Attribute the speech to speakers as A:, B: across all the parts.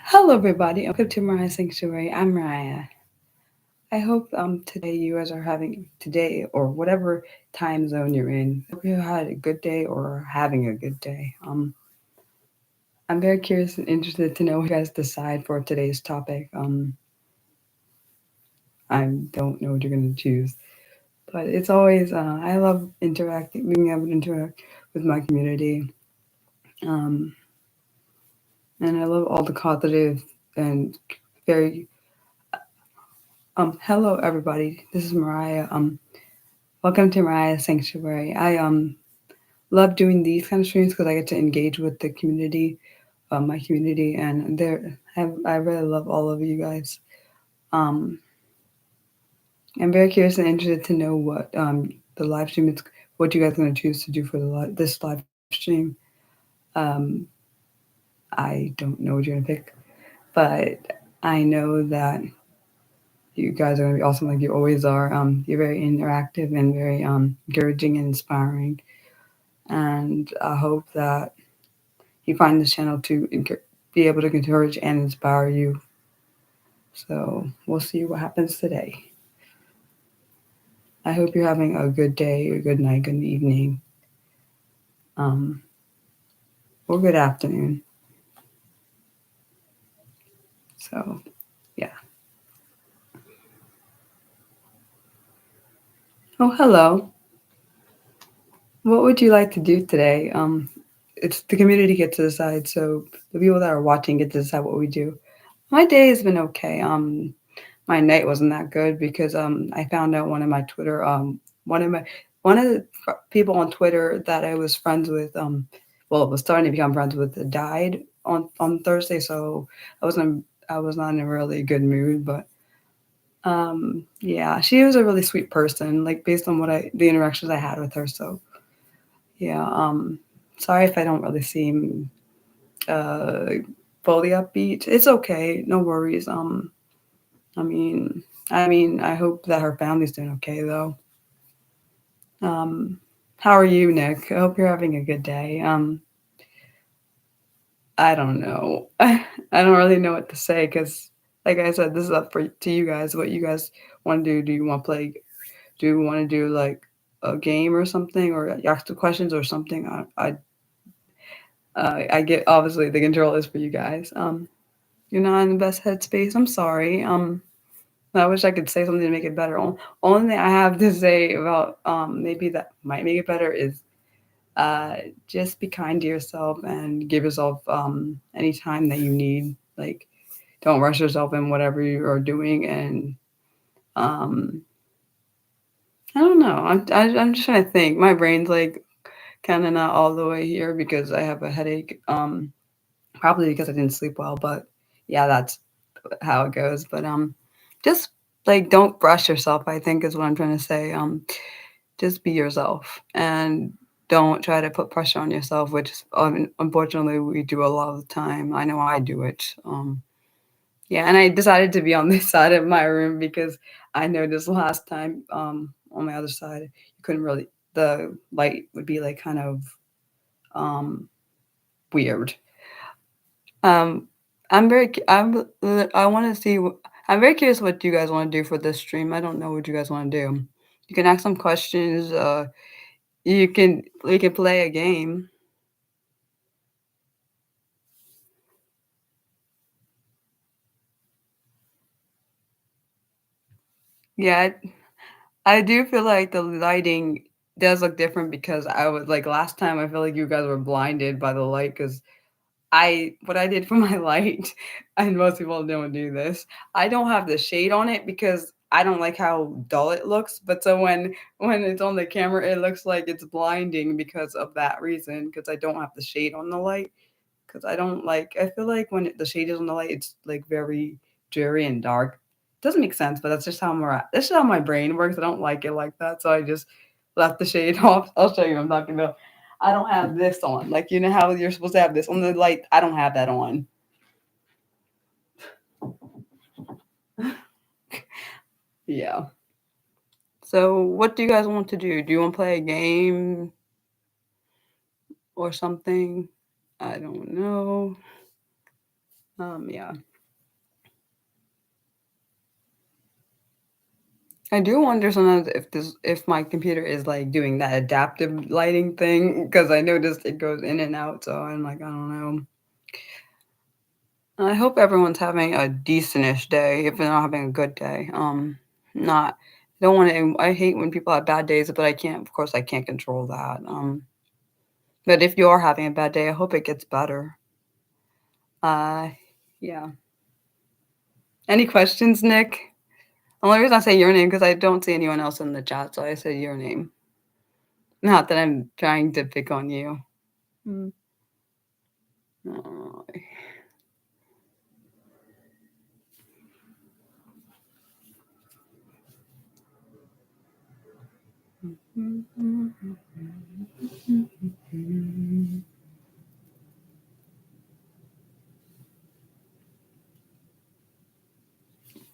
A: Hello, everybody. Welcome to Mariah Sanctuary. I'm Mariah. I hope today you guys are having today or whatever time zone you're in. I hope you had a good day or having a good day. I'm very curious and interested to know what you guys decide for today's topic. I don't know what you're gonna choose, but it's always I love interacting, being able to interact with my community, um, and I love all the positive and very hello everybody. This is Mariah. Welcome to Mariah Sanctuary. I love doing these kind of streams because I get to engage with the community, my community, and I really love all of you guys. Um, I'm very curious and interested to know what the live stream is, what you guys are going to choose to do for this live stream. Um, I don't know what you're going to pick, but I know that you guys are going to be awesome like you always are. You're very interactive and very encouraging and inspiring. And I hope that you find this channel to be able to encourage and inspire you. So we'll see what happens today. I hope you're having a good day, a good night, good evening, um, or good afternoon. So yeah. Oh, hello. What would you like to do today? It's the community gets to decide, so the people that are watching get to decide what we do. My day has been okay. My night wasn't that good because I found out one of my one of the people on Twitter that I was friends with was starting to become friends with died on Thursday, so I was not in a really good mood, but yeah, she was a really sweet person, like based on the interactions I had with her. So yeah, sorry if I don't really seem uh fully upbeat. It's okay, no worries. I mean, I hope that her family's doing okay though. Um, how are you, Nick? I hope you're having a good day. I don't know. I don't really know what to say because, like I said, this is up to you guys. What you guys want to do? Do you want to play? Do you want to do like a game or something, or ask the questions or something? I get obviously the control is for you guys. You're not in the best headspace. I'm sorry. I wish I could say something to make it better. Only thing I have to say about maybe that might make it better is uh, just be kind to yourself and give yourself any time that you need. Like, don't rush yourself in whatever you are doing. And um, I don't know. I'm just trying to think. My brain's like kind of not all the way here because I have a headache. Probably because I didn't sleep well. But yeah, that's how it goes. But just like don't rush yourself. I think is what I'm trying to say. Just be yourself and don't try to put pressure on yourself, which unfortunately we do a lot of the time. I know I do it. Yeah, and I decided to be on this side of my room because I noticed last time on my other side you couldn't really the light would be like kind of um, weird. Um, I want to see. I'm very curious what you guys want to do for this stream. I don't know what you guys want to do. You can ask some questions. We can play a game. Yeah, I do feel like the lighting does look different because I was like last time. I feel like you guys were blinded by the light because I what I did for my light, and most people don't do this. I don't have the shade on it because I don't like how dull it looks. But so when it's on the camera, it looks like it's blinding because of that reason. Because I don't have the shade on the light. Because I don't like. I feel like when the shade is on the light, it's like very dreary and dark. Doesn't make sense, but that's just how my brain works. I don't like it like that, so I just left the shade off. I'll show you what I'm talking about. I don't have this on. Like you know how you're supposed to have this on the light. I don't have that on. Yeah. So what do you guys want to do? Do you want to play a game or something? I don't know. Yeah. I do wonder sometimes if my computer is, like, doing that adaptive lighting thing because I noticed it goes in and out, so I'm like, I don't know. I hope everyone's having a decentish day if they're not having a good day. Not I don't wanna I hate when people have bad days, but I can't of course, I can't control that, but if you are having a bad day, I hope it gets better. Uh, yeah. Any questions, Nick? Only reason I say your name because I don't see anyone else in the chat, so I said your name. Not that I'm trying to pick on you. Mm. Aw.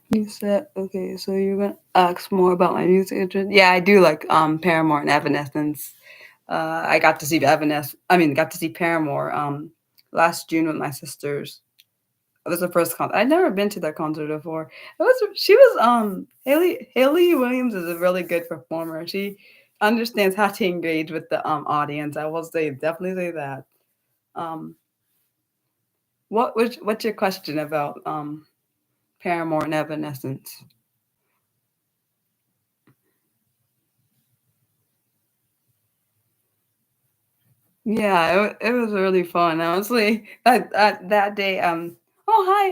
A: You said okay, so you're gonna ask more about my music interest. Yeah, I do like Paramore and Evanescence. I got to see got to see Paramore last June with my sisters. It was the first concert. I'd never been to that concert before. She was Haley Williams is a really good performer. She understands how to engage with the audience. I will say definitely say that. Um, what's your question about Paramore and Evanescence? Yeah, it was really fun. Honestly, that day. Oh hi,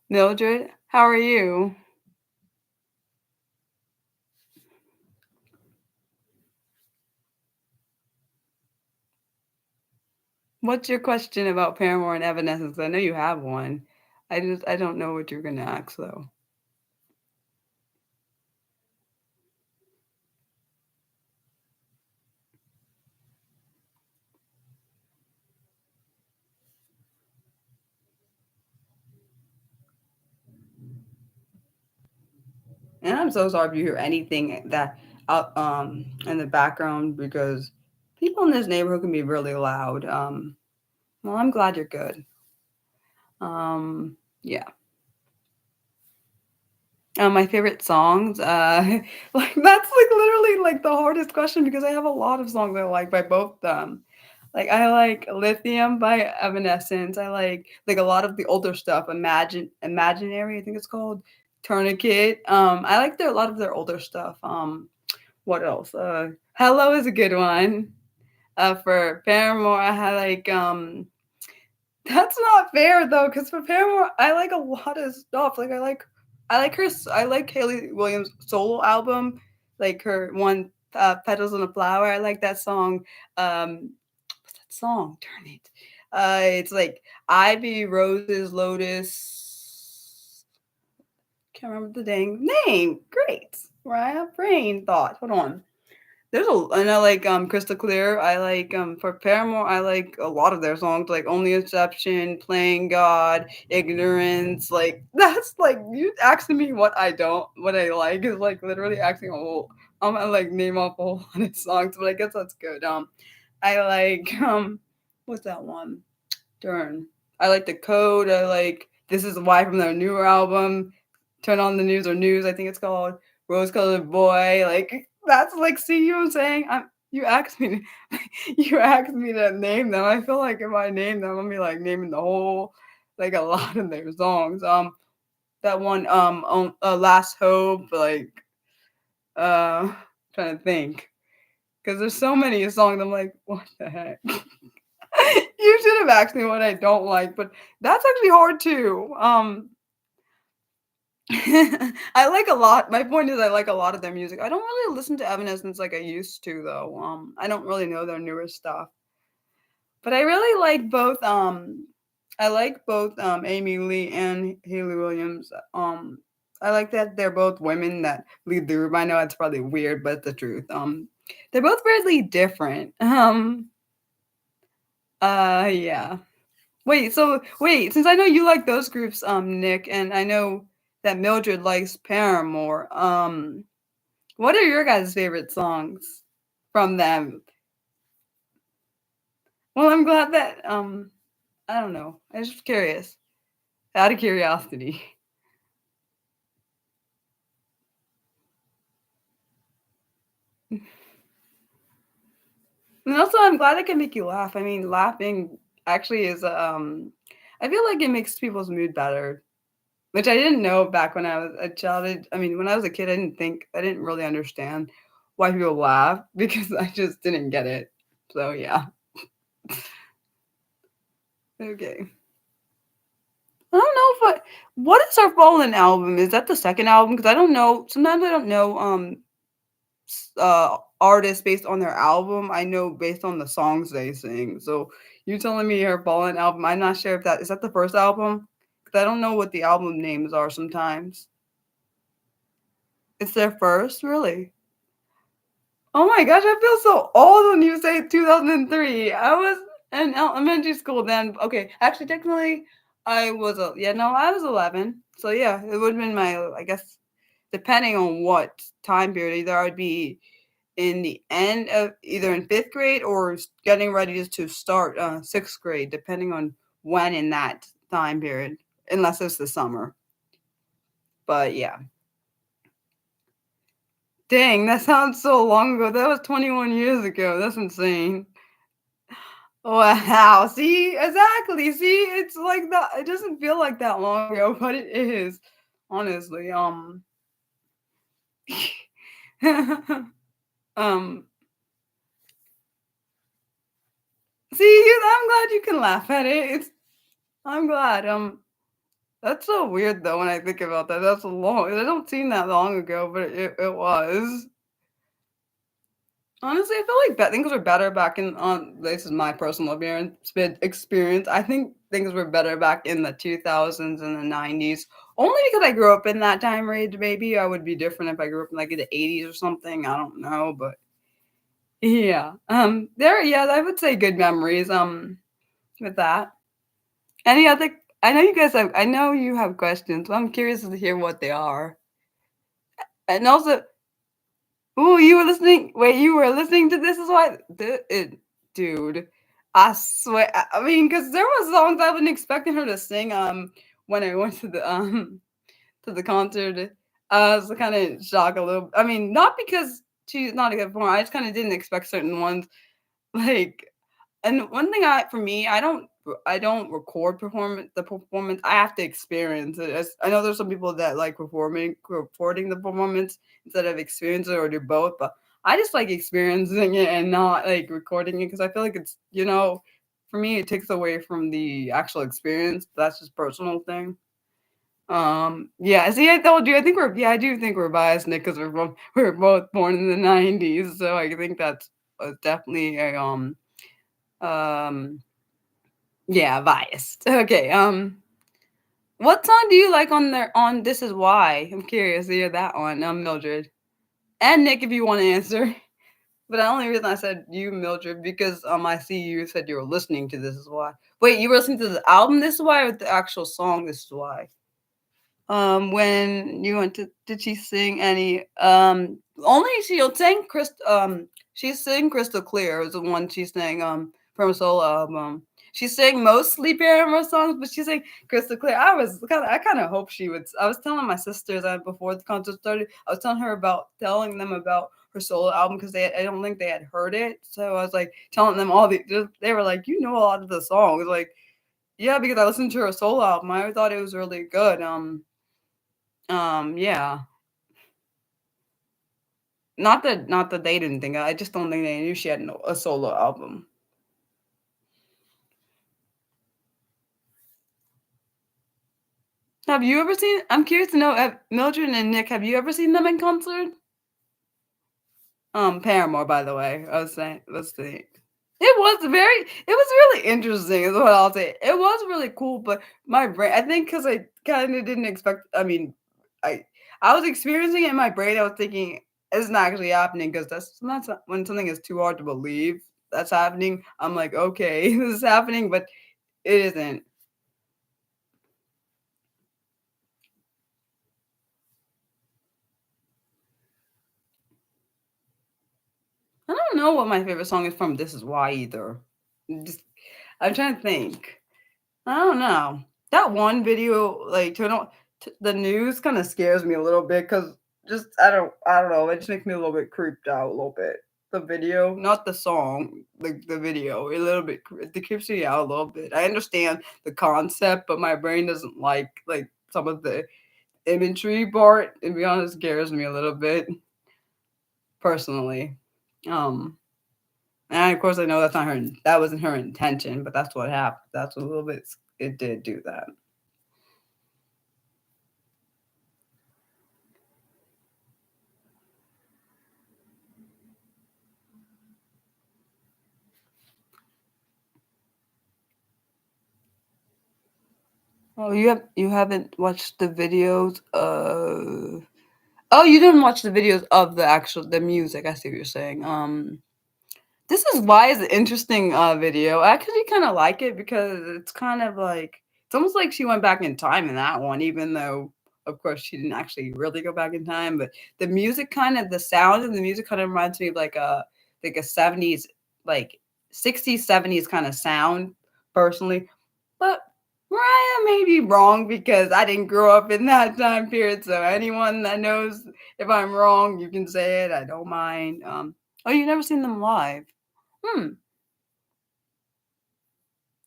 A: Mildred. How are you? What's your question about Paramore and Evanescence? I know you have one. I don't know what you're gonna ask though. And I'm so sorry if you hear anything that in the background because people in this neighborhood can be really loud. Well, I'm glad you're good. Yeah. My favorite songs, like that's like literally like the hardest question because I have a lot of songs I like by both them. Like I like Lithium by Evanescence. I like a lot of the older stuff, Imaginary, I think it's called, Tourniquet. I like a lot of their older stuff. What else? Hello is a good one. For Paramore, I had that's not fair though, because for Paramore, I like a lot of stuff. I like Haley Williams' solo album, like her one "Petals on a Flower." I like that song. What's that song? Darn it! It's like Ivy, Roses, Lotus. Can't remember the dang name. Great. Where I have brain thought. Hold on. And I like Crystal Clear. I like for Paramore. I like a lot of their songs, like Only Exception, Playing God, Ignorance. Like that's like you asking me what I like is like literally asking a whole. I'm gonna like name off a whole lot of songs, but I guess that's good. I like what's that one? Darn. I like The Code. I like This Is Why from their newer album. Turn on the News or News, I think it's called. Rose Colored Boy. Like that's like see you know what I'm saying? You asked me you asked me to name them. I feel like if I name them, I'm gonna be like naming the whole like a lot of their songs. That one on Last Hope, like trying to think. Because there's so many songs, I'm like, what the heck? You should have asked me what I don't like, but that's actually hard too. I like a lot. My point is, I like a lot of their music. I don't really listen to Evanescence like I used to, though. I don't really know their newer stuff, but I really like both. I like both Amy Lee and Haley Williams. I like that they're both women that lead the group. I know it's probably weird, but it's the truth. They're both weirdly different. Yeah. Wait, since I know you like those groups, Nick, and I know that Mildred likes Paramore, what are your guys' favorite songs from them? Well, I'm glad that I don't know. I was just curious. Out of curiosity. And also, I'm glad I can make you laugh. I mean, laughing actually is, I feel like it makes people's mood better, which I didn't know back when I was a child. I mean, when I was a kid, I didn't really understand why people laugh because I just didn't get it. So yeah. Okay. I don't know if I what is our Fallen album? Is that the second album? Because I don't know. Sometimes I don't know artists based on their album. I know based on the songs they sing. So you telling me her Fallen album? I'm not sure if that is that the first album because I don't know what the album names are sometimes. It's their first, really. Oh my gosh, I feel so old when you say 2003. I was in elementary school then. Okay, actually, technically, I was yeah, no, I was 11. So yeah, it would have been my, I guess, depending on what time period. Either I would be in the end of either in fifth grade or getting ready to start sixth grade, depending on when in that time period, unless it's the summer. But yeah, dang, that sounds so long ago. That was 21 years ago. That's insane. Wow. See, exactly. See, it's like that. It doesn't feel like that long ago, but it is. Honestly. um. See, I'm glad you can laugh at it. It's. I'm glad. That's so weird though when I think about that. That's a long. It don't seem that long ago, but it was. Honestly, I feel like things were better back in on this is my personal experience. I think things were better back in the 2000s and the 90s. Only because I grew up in that time range. Maybe I would be different if I grew up in like in the 80s or something. I don't know, but yeah. There, yeah, I would say good memories. With that. Any other? I know you guys have. I know you have questions. So I'm curious to hear what they are. And also, ooh, you were listening. Wait, you were listening to this is why, dude. I swear. I mean, because there were songs I wasn't expecting her to sing. When I went to the concert, I was kind of shocked a little. I mean, not because she's not a good performer. I just kind of didn't expect certain ones. Like, and one thing for me, I don't record the performance. I have to experience it. I know there's some people that like recording the performance instead of experience it or do both, but I just like experiencing it and not like recording it because I feel like it's, for me it takes away from the actual experience. That's just personal thing. Yeah, see, I told you, I do think we're biased, Nick, because we're both born in the 90s, so I think that's definitely a um, yeah, biased. Okay. What song do you like on This Is Why? I'm curious to hear that one. Mildred. And Nick, if you want to answer. But the only reason I said you, Mildred, because I see you said you were listening to This Is Why. Wait, you were listening to the album This Is Why or the actual song This Is Why? When you went to did she sing any only she'll sing she sang Crystal Clear was the one she sang from a solo album. She sang mostly Paramore songs, but she sang Crystal Clear. I kind of hope she would. I was telling my sisters before the concert started, I was telling them about her solo album because I don't think they had heard it. So I was like telling them they were like, you know a lot of the songs. Like, yeah, because I listened to her solo album. I thought it was really good. Yeah. Not that they didn't think I just don't think they knew she had a solo album. Have you ever seen I'm curious to know, Mildred and Nick, have you ever seen them in concert? Paramore, by the way. I was saying let's see. It was really interesting is what I'll say. It was really cool, but my brain I think because I kinda didn't expect I mean, I I was experiencing it in my brain, I was thinking, "It's not actually happening because that's not when something is too hard to believe that's happening, I'm like, "Okay, this is happening," but it isn't. I don't know what my favorite song is from This Is Why either. Just I'm trying to think. I don't know. That one video, like, turn on the news kinda scares me a little bit because just I don't know, it just makes me a little bit creeped out a little bit. The video, not the song, the video, a little bit it creeps me out a little bit. I understand the concept, but my brain doesn't like, some of the imagery part, to be honest, scares me a little bit, personally. Um, and of course, I know that wasn't her intention, but that's what happened. That's a little bit it did do that. Oh, you haven't watched the videos of Oh, you didn't watch the videos of the music, I see what you're saying. This is why is an interesting, video. I actually kinda like it because it's kind of like it's almost like she went back in time in that one, even though, of course, she didn't actually really go back in time, but the sound of the music kinda reminds me of like a '70s, like, '60s, '70s kinda sound, personally, but Mariah may be wrong because I didn't grow up in that time period, so anyone that knows if I'm wrong, you can say it, I don't mind. Oh, you've never seen them live? Hmm.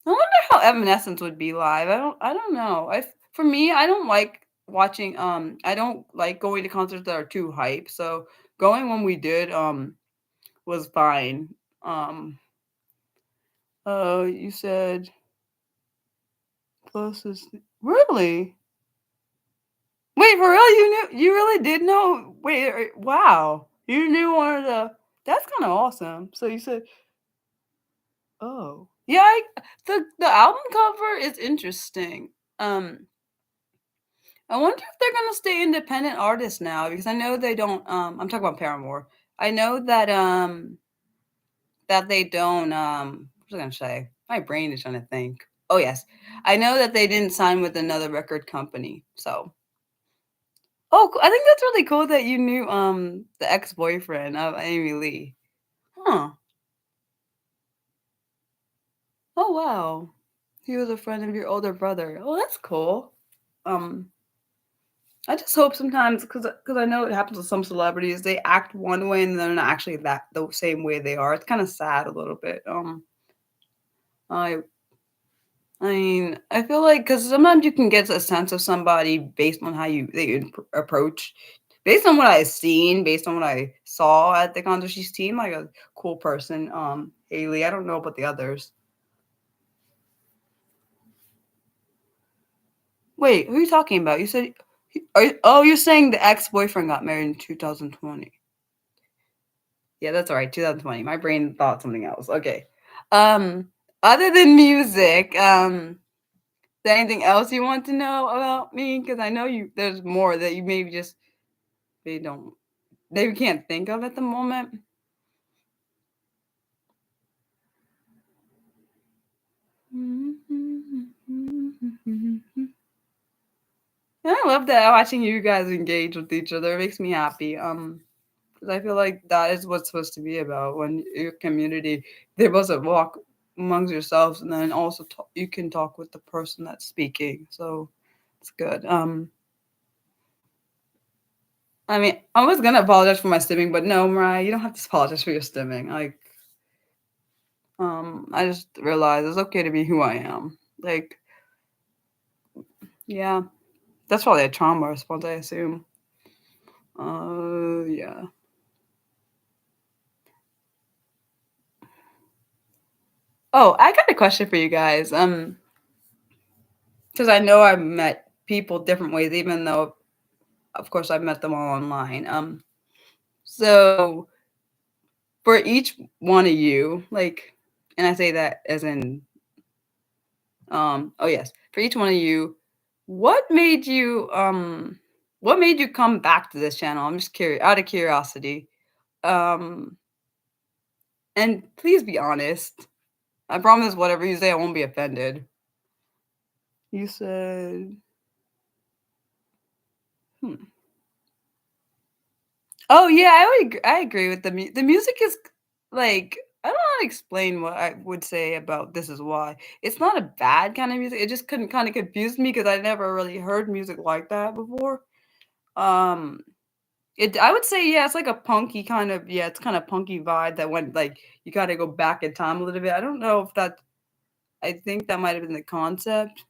A: I wonder how Evanescence would be live. I don't know. For me, I don't like going to concerts that are too hype. So going when we did was fine. Um you said closest really? Wait, for real? You really did know? Wait, wow. You knew one of the That's kind of awesome. So you said, "Oh." Yeah, the album cover is interesting. Um I wonder if they're gonna stay independent artists now because I know they don't. I'm talking about Paramore. I know that they don't. What was I gonna say? My brain is trying to think. Oh yes, I know that they didn't sign with another record company. So, I think that's really cool that you knew the ex boyfriend of Amy Lee. Huh. Oh wow. He was a friend of your older brother. Oh, that's cool. Um, I just hope sometimes because I know it happens with some celebrities, they act one way and they're not actually that the same way they are. It's kinda sad a little bit. I I mean, I feel like because sometimes you can get a sense of somebody based on how approach. Based on what I've seen, based on what I saw at the concert, she seemed like a cool person. Haley, I don't know about the others. Wait, who are you talking about? You said, you're saying the ex-boyfriend got married in 2020. Yeah, that's all right. 2020. My brain thought something else. Okay. Um, Other than music, is there anything else you want to know about me? Because I know there's more that you maybe just they don't maybe can't think of at the moment. And I love that watching you guys engage with each other. It makes me happy. 'Cause I feel like that is what's supposed to be about when your community they're supposed to walk amongst yourselves and then also you can talk with the person that's speaking. So it's good. I mean, I was gonna apologize for my stimming, but no, Mariah, you don't have to apologize for your stimming. I just realized it's okay to be who I am. Like, yeah, that's probably a trauma response, I assume. Yeah. Oh, I got a question for you guys. Because I know I've met people different ways, even though, of course, I've met them all online. So for each one of you, like, and I say that as in, oh yes, for each one of you, what made you, what made you come back to this channel? I'm just curious, out of curiosity. Um, and please be honest. I promise, whatever you say, I won't be offended. You said, hmm. Oh yeah, I agree with the music is like I don't know how to explain what I would say about This Is Why. It's not a bad kind of music, it just couldn't kinda confused me because I never really heard music like that before. Um, I would say, yeah, it's like a punky kind of yeah, it's kinda punky vibe that went, like, you gotta go back in time a little bit. I don't know if that I think that might have been the concept.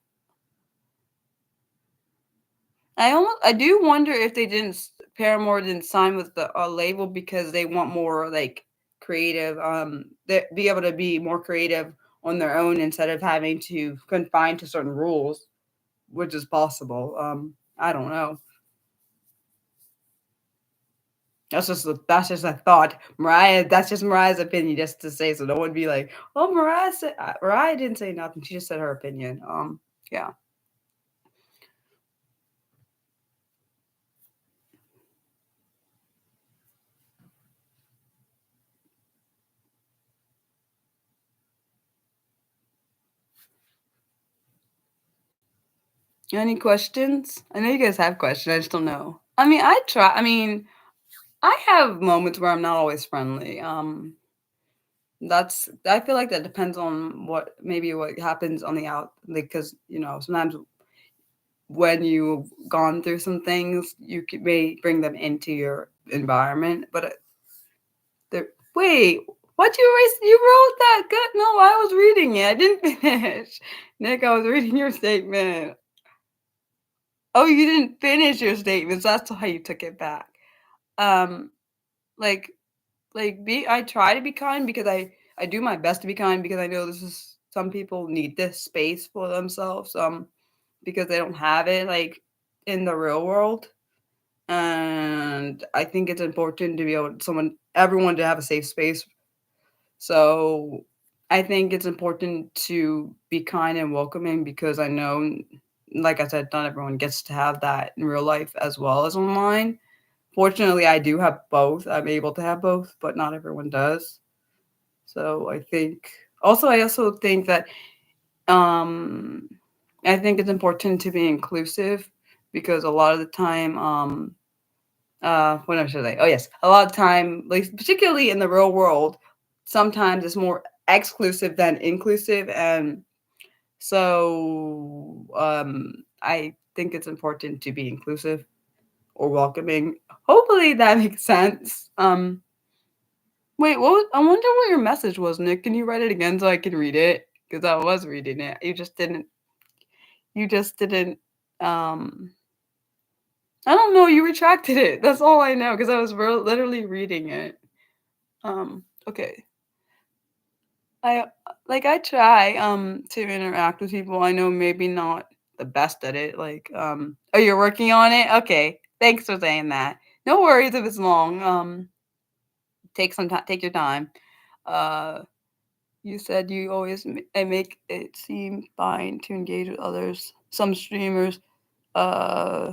A: I do wonder if they didn't Paramore didn't sign with the, label because they want more, like, creative, they be able to be more creative on their own instead of having to confine to certain rules, which is possible, I don't know. That's just a thought. That's just Mariah's opinion just to say so no one be like, "Oh, Mariah didn't say nothing, she just said her opinion." Yeah. Any questions? I know you guys have questions, I just don't know. I have moments where I'm not always friendly. I feel like that depends on what happens on the out like because sometimes when you've gone through some things, may bring them into your environment. But wait, what you wrote that? Good. No, I was reading it. I didn't finish. Nick, I was reading your statement. Oh, you didn't finish your statements. That's why you took it back. Um, like be I try to be kind because I do my best to be kind because I know this is some people need this space for themselves because they don't have it like in the real world, and I think it's important to be able someone everyone to have a safe space. So I think it's important to be kind and welcoming because I know, like I said, not everyone gets to have that in real life as well as online. Fortunately, I do have both. I'm able to have both, but not everyone does. So I also think that um, I think it's important to be inclusive because a lot of the time, what should I? Oh yes, a lot of time, like particularly in the real world, sometimes it's more exclusive than inclusive, and so I think it's important to be inclusive or welcoming. Hopefully that makes sense. Wait, I wonder what your message was, Nick. Can you write it again so I can read it? Because I was reading it. You just didn't, um, I don't know, you retracted it. That's all I know because I was literally reading it. Okay. I I try, to interact with people. I know maybe not the best at it, oh, you're working on it? Okay. Thanks for saying that. No worries if it's long. Take your time. Uh You said you always make it seem fine to engage with others. Some streamers, uh,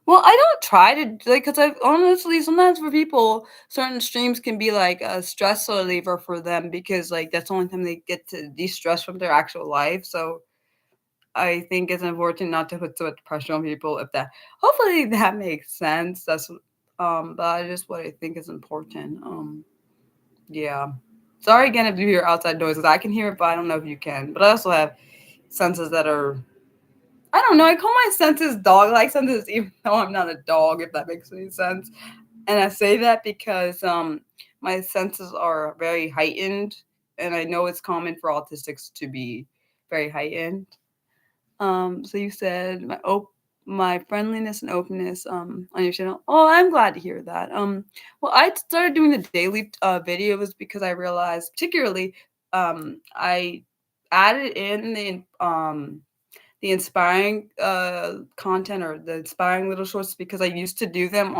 A: well, I don't try to like because I honestly sometimes for people, certain streams can be like a stress reliever for them because like that's the only time they get to de-stress from their actual life. So I think it's important not to put so much pressure on people. If that hopefully that makes sense. That is just what I think is important. Yeah. Sorry again if you hear outside noises. I can hear it, but I don't know if you can. But I also have senses that are I don't know, I call my senses dog-like senses even though I'm not a dog, if that makes any sense. And I say that because my senses are very heightened and I know it's common for autistics to be very heightened. So you said my friendliness and openness on your channel. Oh, I'm glad to hear that. Well, I started doing the daily videos because I realized, particularly, I added in the inspiring content or the inspiring little shorts because I used to do them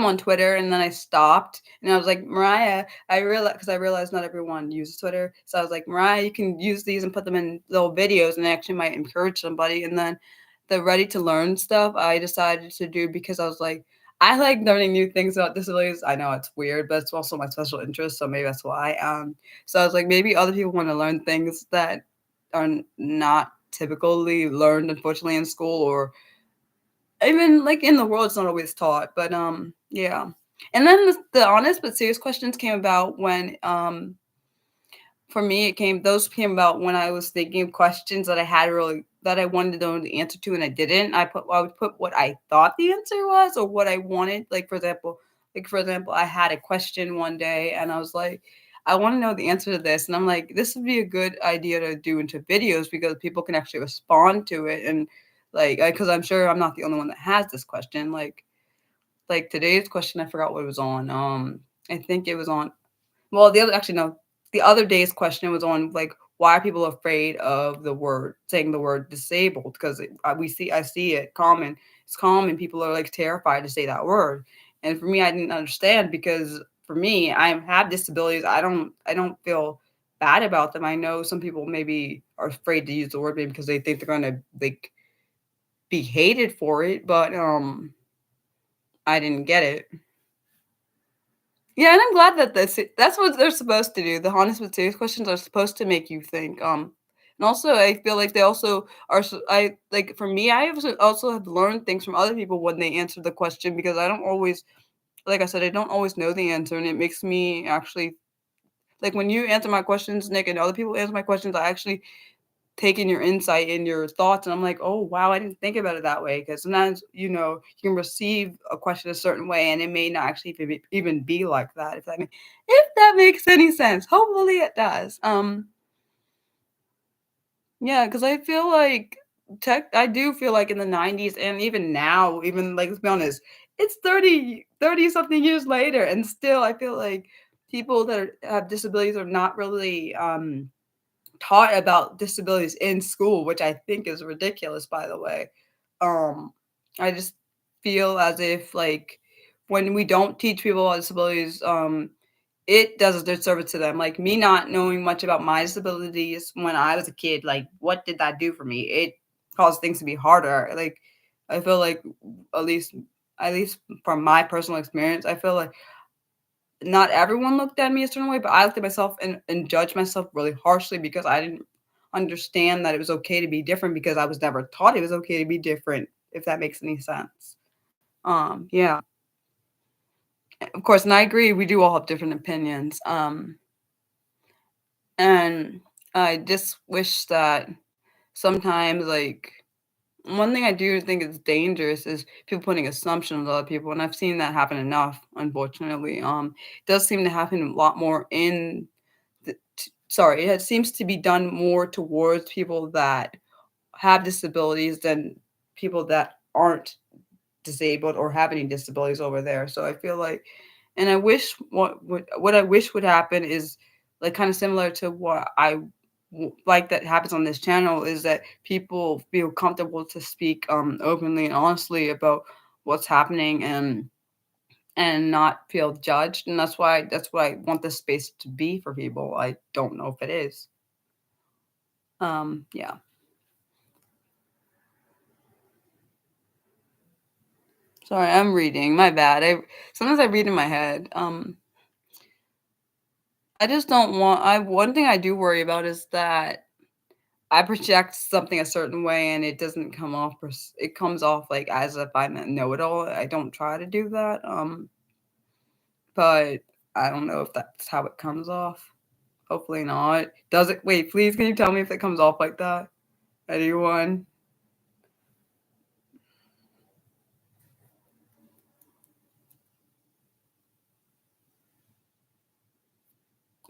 A: on Twitter and then I stopped and I was like, Mariah, I realized not everyone uses Twitter. So I was like, Mariah, you can use these and put them in little videos and they actually might encourage somebody. And then the ready to learn stuff I decided to do because I was like, I like learning new things about disabilities. I know it's weird, but it's also my special interest. So maybe that's why. So I was like, maybe other people want to learn things that are not typically learned, unfortunately, in school or even like in the world, it's not always taught. But yeah. And then the honest but serious questions came about when, for me, those came about when I was thinking of questions that I wanted to know the answer to and I didn't. I would put what I thought the answer was or what I wanted. Like for example, I had a question one day and I was like, I want to know the answer to this. And I'm like, this would be a good idea to do into videos because people can actually respond to it. And like, because I'm sure I'm not the only one that has this question. Like today's question, I forgot what it was on. I think it was on, well, no, the other day's question was on like why are people afraid of saying the word disabled? Because I see it common. It's common. People are like terrified to say that word. And for me, I didn't understand because for me, I have disabilities. I don't feel bad about them. I know some people maybe are afraid to use the word maybe because they think they're gonna like be hated for it, but I didn't get it. Yeah, and I'm glad that that's what they're supposed to do. The honest but serious questions are supposed to make you think. And also I feel like they also are. I like for me, I also have learned things from other people when they answer the question because I don't always, like I said, I don't always know the answer, and it makes me actually like when you answer my questions, Nick, and other people answer my questions, I actually taking your insight and your thoughts and I'm like, "Oh, wow, I didn't think about it that way." Because sometimes, you can receive a question a certain way and it may not actually even be like that, if that makes any sense. Hopefully it does. Yeah, because I do feel like in the 90s and even now, even like let's be honest, it's 30 something years later and still I feel like people that have disabilities are not really taught about disabilities in school, which I think is ridiculous, by the way. Um, I just feel as if like when we don't teach people about disabilities, it does a disservice to them. Like me not knowing much about my disabilities when I was a kid, like what did that do for me? It caused things to be harder. Like I feel like at least at least from my personal experience, I feel like not everyone looked at me a certain way, but I looked at myself and judged myself really harshly because I didn't understand that it was okay to be different because I was never taught it was okay to be different, if that makes any sense. Yeah, of course, and I agree, we do all have different opinions. And I just wish that sometimes, like, one thing I do think is dangerous is people putting assumptions on other people, and I've seen that happen enough, unfortunately. It does seem to happen a lot more in sorry, it seems to be done more towards people that have disabilities than people that aren't disabled or have any disabilities over there. So I feel like, and I wish what I wish would happen is like kind of similar to what like that happens on this channel is that people feel comfortable to speak openly and honestly about what's happening and not feel judged, and that's what I want this space to be for people. I don't know if it is. Yeah. Sorry, I'm reading. My bad. I sometimes I read in my head. I just don't want I one thing I do worry about is that I project something a certain way and it doesn't come off it comes off like as if I'm a know-it-all. I don't try to do that. But I don't know if that's how it comes off. Hopefully not. Does it wait, please can you tell me if it comes off like that? Anyone?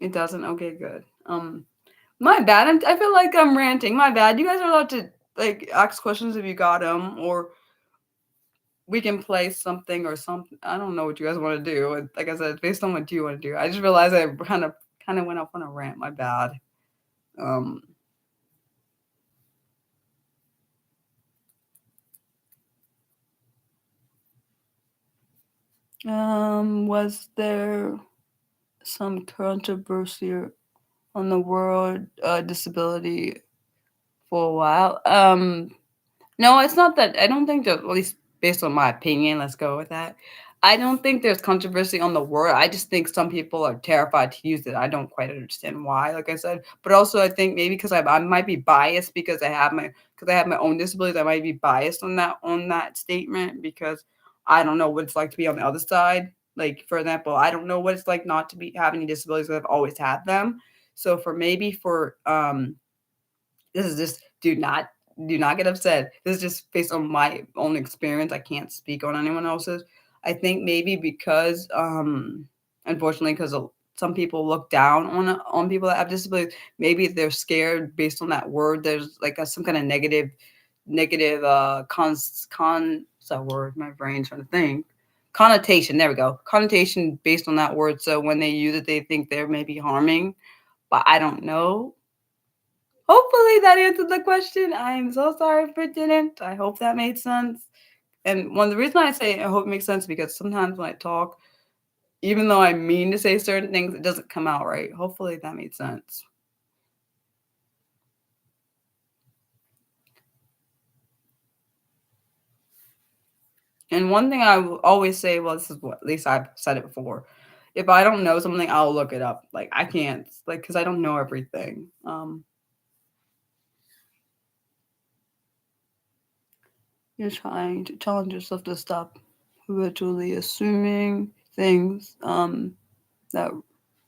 A: It doesn't? Okay, good. My bad. I feel like I'm ranting. My bad. You guys are allowed to like ask questions if you got them, or we can play something or something. I don't know what you guys want to do. Like I said, it's based on what you want to do. I just realized I kind of went off on a rant. My bad. Um, was there some controversy on the world disability for a while? No, it's not that I don't think that at least based on my opinion, let's go with that. I don't think there's controversy on the word. I just think some people are terrified to use it. I don't quite understand why, like I said. But also I think maybe because I might be biased because I have my own disabilities. I might be biased on that statement because I don't know what it's like to be on the other side. Like, for example, I don't know what it's like not to be have any disabilities 'cause I've always had them. So for maybe for, this is just do not get upset. This is just based on my own experience. I can't speak on anyone else's. I think maybe because, unfortunately, because some people look down on people that have disabilities, maybe they're scared based on that word. There's like some kind of negative what's that word? My brain's trying to think. Connotation. There we go. Connotation based on that word. So when they use it, they think they're maybe harming, but I don't know. Hopefully that answered the question. I am so sorry if it didn't. I hope that made sense. And one of the reason I say I hope it makes sense because sometimes when I talk, even though I mean to say certain things, it doesn't come out right. Hopefully that made sense. And one thing I will always say, well, this is what at least I've said it before. If I don't know something, I'll look it up. Like I can't, like, because I don't know everything. You're trying to challenge yourself to stop habitually assuming things. That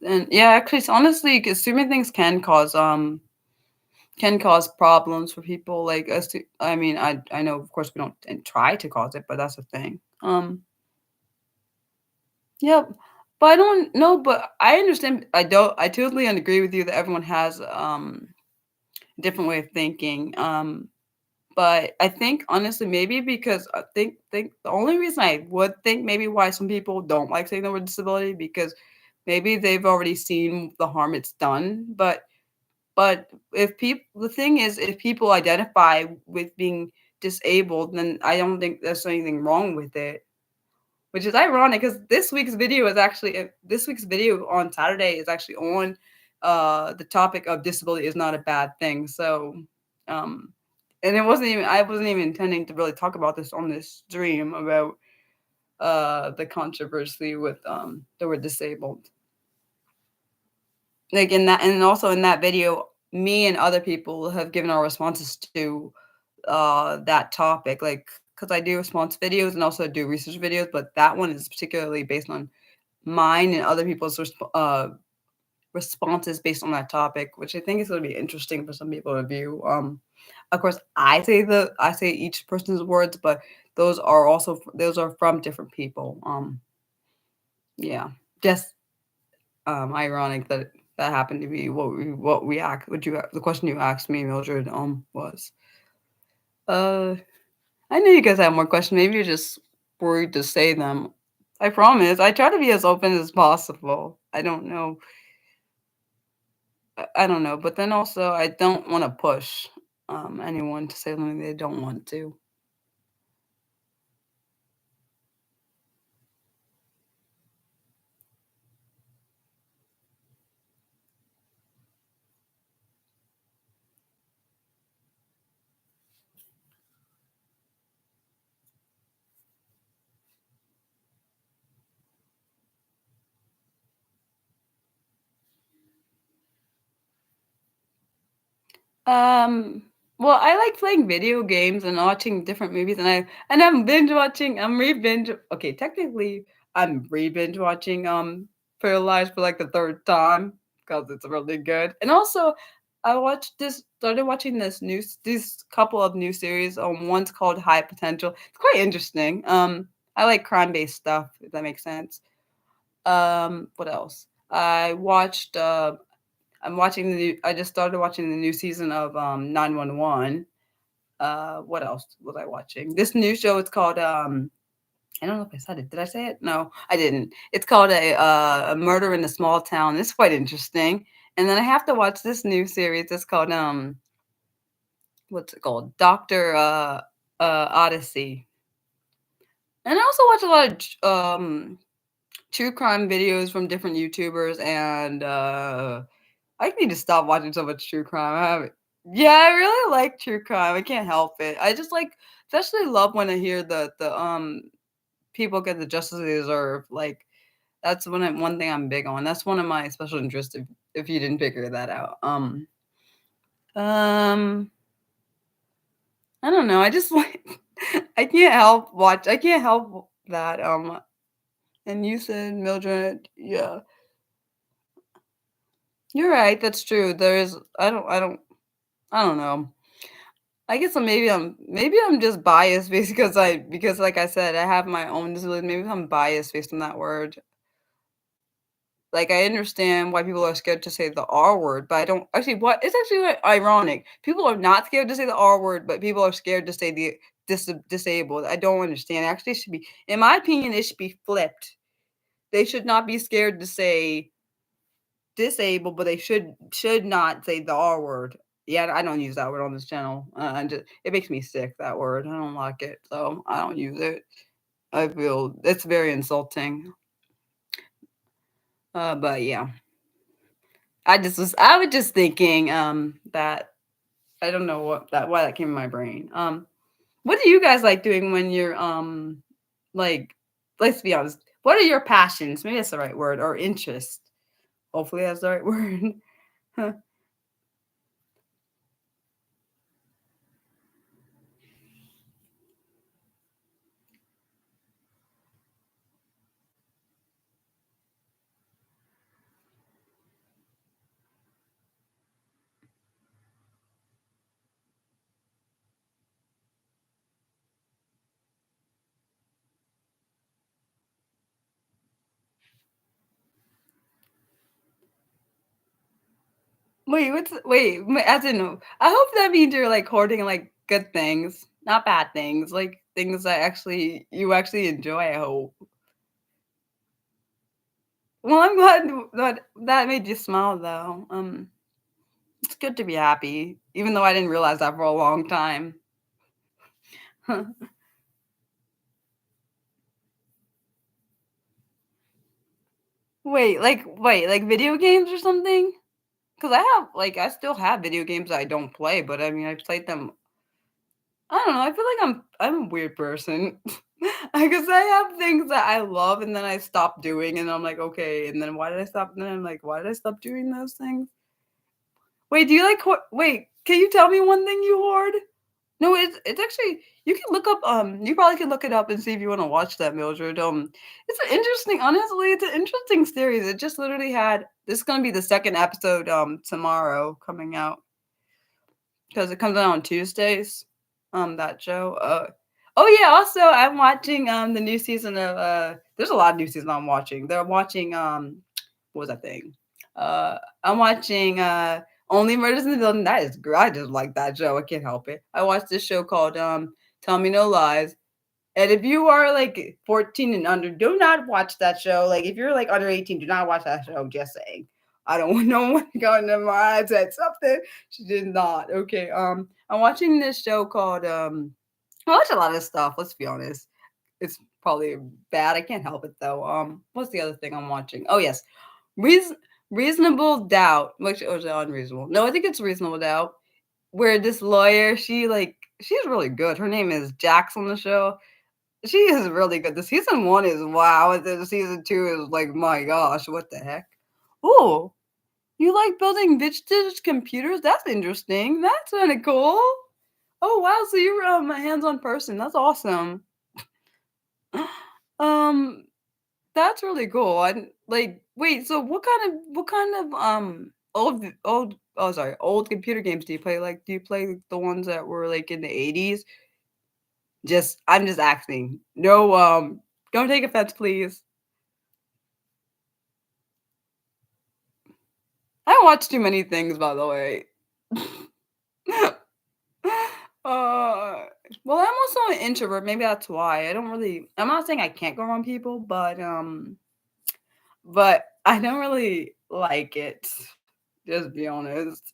A: and yeah, actually, it's honestly, assuming things can cause problems for people like us. I mean, I know, of course, we don't and try to cause it, but that's the thing. Yep. But I don't know, but I understand. I totally agree with you that everyone has a different way of thinking. But I think honestly, maybe because I think the only reason I would think maybe why some people don't like saying the word disability because maybe they've already seen the harm it's done. But if people, the thing is, if people identify with being disabled, then I don't think there's anything wrong with it. Which is ironic because this week's video on Saturday is actually on the topic of disability is not a bad thing. So um and I wasn't even intending to really talk about this on this stream about the controversy with the word disabled. Like in that and also in that video, me and other people have given our responses to that topic, like because I do response videos and also do research videos, but that one is particularly based on mine and other people's responses based on that topic, which I think is going to be interesting for some people to view. Of course, I say each person's words, but those are from different people. Yeah, just ironic that that happened to be what we act. The question you asked me, Mildred, was. Uh, I knew you guys had more questions. Maybe you're just worried to say them. I promise. I try to be as open as possible. I don't know. I don't know, but then also I don't wanna push, anyone to say something they don't want to. Um, well, I like playing video games and watching different movies, and I'm binge watching. I'm re-binge. Okay, technically, I'm re-binge watching Paralyzed for like the third time because it's really good. And also, started watching this couple of new series. One's called High Potential. It's quite interesting. I like crime-based stuff, if that makes sense. What else? I just started watching the new season of 911. What else was I watching? This new show, it's called I don't know if I said it. Did I say it? No, I didn't. It's called a Murder in a Small Town. It's quite interesting. And then I have to watch this new series. It's called what's it called? Doctor Odyssey. And I also watch a lot of true crime videos from different YouTubers and I need to stop watching so much true crime. Yeah, I really like true crime. I can't help it. I just like, especially love when I hear the people get the justice they deserve. Like that's one thing I'm big on. That's one of my special interests. If you didn't figure that out. Um, I don't know. I just like I can't help that. And you said Mildred, yeah. You're right, that's true. There is I don't know. I guess maybe I'm just biased because like I said, I have my own disability. Maybe I'm biased based on that word. Like I understand why people are scared to say the R word, but I don't actually what it's actually like, ironic. People are not scared to say the R word, but people are scared to say the disabled. I don't understand. Actually, it should be, in my opinion, it should be flipped. They should not be scared to say disabled, but they should not say the R word. Yeah, I don't use that word on this channel. And just, it makes me sick, that word. I don't like it, so I don't use it. I feel it's very insulting. But yeah, I was just thinking that I don't know why that came in my brain. What do you guys like doing when you're like, let's be honest. What are your passions? Maybe that's the right word, or interest. Hopefully that's the right word. As in, I hope that means you're like hoarding like good things, not bad things, like things that actually you actually enjoy. I hope. Well, I'm glad that made you smile though. It's good to be happy, even though I didn't realize that for a long time. Wait, like video games or something? Because I still have video games I don't play, but I mean, I played them. I don't know. I feel like I'm a weird person. Because I have things that I love and then I stop doing, and I'm like, okay, and then why did I stop? And then I'm like, why did I stop doing those things? Wait, do you like wait, can you tell me one thing you hoard? No, it's actually you can look up you probably can look it up and see if you want to watch that, Mildred. It's an interesting, honestly, it's an interesting series. It just literally had this is gonna be the second episode tomorrow coming out because it comes out on Tuesdays. That show. Oh yeah. Also, I'm watching the new season of There's a lot of new seasons I'm watching. They're watching what was that thing? I'm watching Only Murders in the Building. That is great. I just like that show. I can't help it. I watched this show called Tell Me No Lies. And if you are like 14 and under, do not watch that show. Like if you're like under 18, do not watch that show. Just saying. I don't want no one going to my eyes at something. She did not. Okay. I'm watching this show called I watch a lot of stuff, let's be honest. It's probably bad. I can't help it though. What's the other thing I'm watching? Oh yes. Reason Reasonable Doubt. Which or is it unreasonable? No, I think it's Reasonable Doubt. Where this lawyer, she's really good. Her name is Jax on the show. She is really good. The season one is wow, and then season two is like, my gosh, what the heck? Oh, you like building vintage computers? That's interesting. That's kind of cool. Oh wow, so you're a hands-on person. That's awesome. Um, that's really cool. I like wait, so what kind of old computer games do you play? Like do you play the ones that were like in the 80s? Just I'm just asking. No, don't take offense, please. I don't watch too many things, by the way. uh, well, I'm also an introvert. Maybe that's why. I'm not saying I can't go around people, but I don't really like it. Just be honest.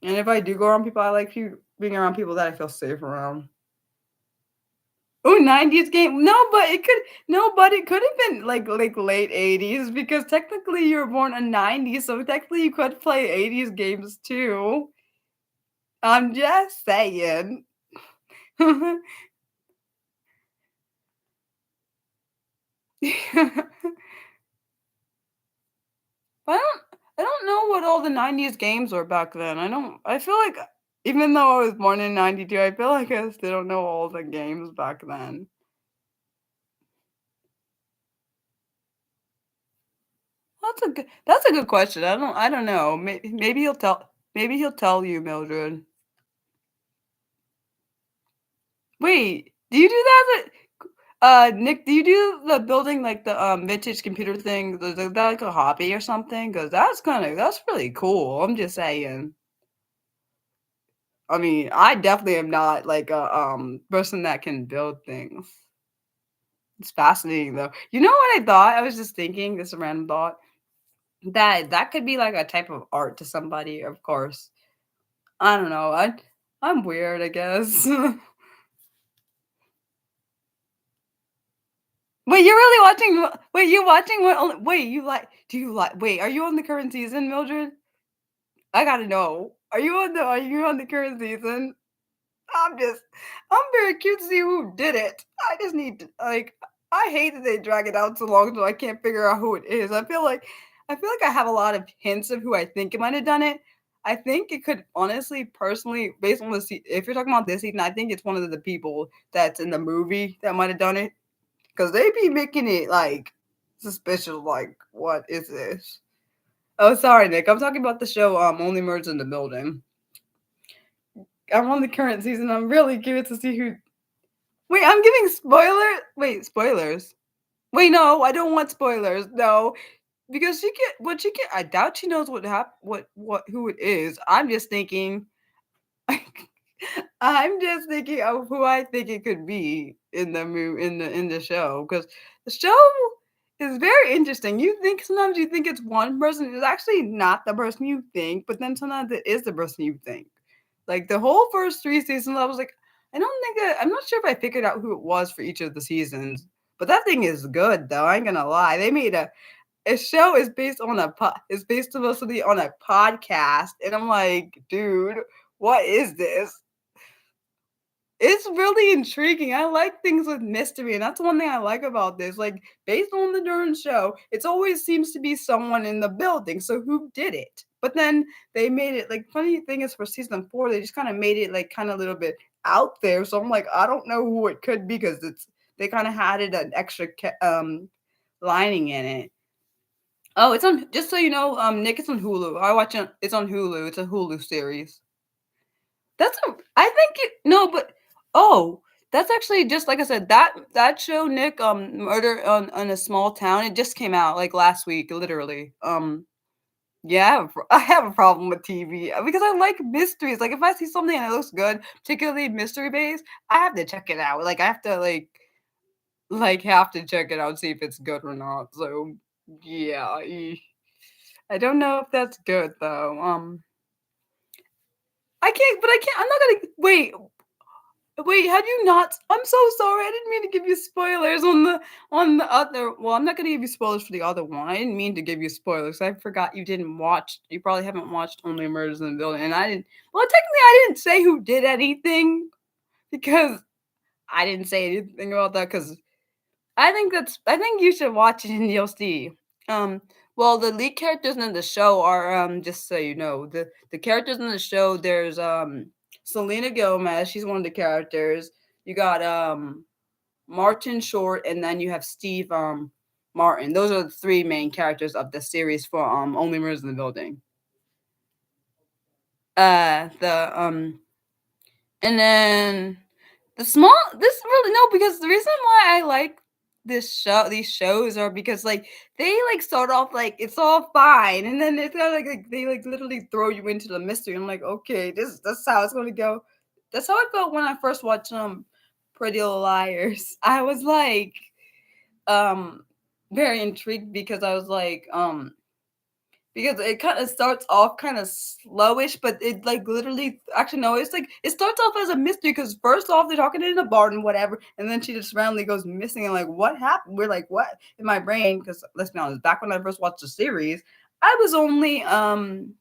A: And if I do go around people, I like being around people that I feel safe around. Oh, 90s game. No, but it could have been like late 80s because technically you were born in 90s, so technically you could play 80s games too. I'm just saying. I I don't know what all the 90s games were back then. I feel like even though I was born in 92, I feel like I still don't know all the games back then. That's a good question. I don't know. Maybe he'll tell you, Mildred. Wait, do you do that? Nick, do you do the building like the vintage computer thing? Is that like a hobby or something? Because that's really cool. I'm just saying. I mean, I definitely am not like a person that can build things. It's fascinating though. You know what I thought? I was just thinking, this is a random thought, that could be like a type of art to somebody, of course. I don't know. I'm weird, I guess. Wait, you're really watching? Wait, you watching what? Wait, you like? Do you like? Wait, are you on the current season, Mildred? I gotta know. Are you on the current season? I'm just I'm very curious to see who did it. I just need to like I hate that they drag it out so long so I can't figure out who it is. I feel like I have a lot of hints of who I think it might have done it. I think it could honestly, personally, based on if you're talking about this season, I think it's one of the people that's in the movie that might have done it. Because they be making it like suspicious, like, what is this? Oh, sorry, Nick. I'm talking about the show Only Murders in the Building. I'm on the current season. I'm really curious to see who. Wait, I'm giving spoiler. Wait, spoilers. Wait, no, I don't want spoilers. No, because she get what she get. I doubt she knows what who it is. I'm just thinking. I'm just thinking of who I think it could be in the movie in the show because the show is very interesting. Sometimes you think it's one person, it's actually not the person you think, but then sometimes it is the person you think. Like the whole first 3 seasons, I was like, I'm not sure if I figured out who it was for each of the seasons, but that thing is good though. I ain't gonna lie. They made a show is based on is based supposedly on a podcast, and I'm like, dude, what is this? It's really intriguing. I like things with mystery, and that's one thing I like about this. Like, based on the Dern show, it's always seems to be someone in the building. So who did it? But then they made it like funny thing is for season 4, they just kind of made it like kind of a little bit out there. So I'm like, I don't know who it could be because they kind of had it an extra lining in it. Oh, it's on. Just so you know, Nick, it's on Hulu. I watch it. It's on Hulu. It's a Hulu series. I think it no, but oh, that's actually just like I said, that show, Nick, Murder on a Small Town, it just came out like last week, literally. Yeah, I have a problem with TV because I like mysteries. Like if I see something and it looks good, particularly mystery based, I have to check it out. Like I have to have to check it out, see if it's good or not. So yeah, I don't know if that's good though. I can't. I'm not gonna wait. Wait, had you not? I'm so sorry. I didn't mean to give you spoilers on the other. Well, I'm not gonna give you spoilers for the other one. I didn't mean to give you spoilers. I forgot you didn't watch. You probably haven't watched Only Murders in the Building, and I didn't. Well, technically, I didn't say who did anything because I didn't say anything about that because I think you should watch it and you'll see. Um, well, the lead characters in the show are just so you know, the characters in the show there's Selena Gomez, she's one of the characters. You got Martin Short and then you have Steve Martin. Those are the three main characters of the series for Only Murders in the Building. The and then this really no, because the reason why I like these shows are because like they like start off like it's all fine and then it's kind of like they like literally throw you into the mystery. I'm like, okay, that's how it's gonna go. That's how I felt when I first watched Pretty Little Liars. I was like um very intrigued because I was like because it kind of starts off kind of slowish, but it like literally actually no, it's like it starts off as a mystery because first off they're talking in a bar and whatever, and then she just randomly goes missing and like what happened? We're like what in my brain because let's be honest, back when I first watched the series, I was only um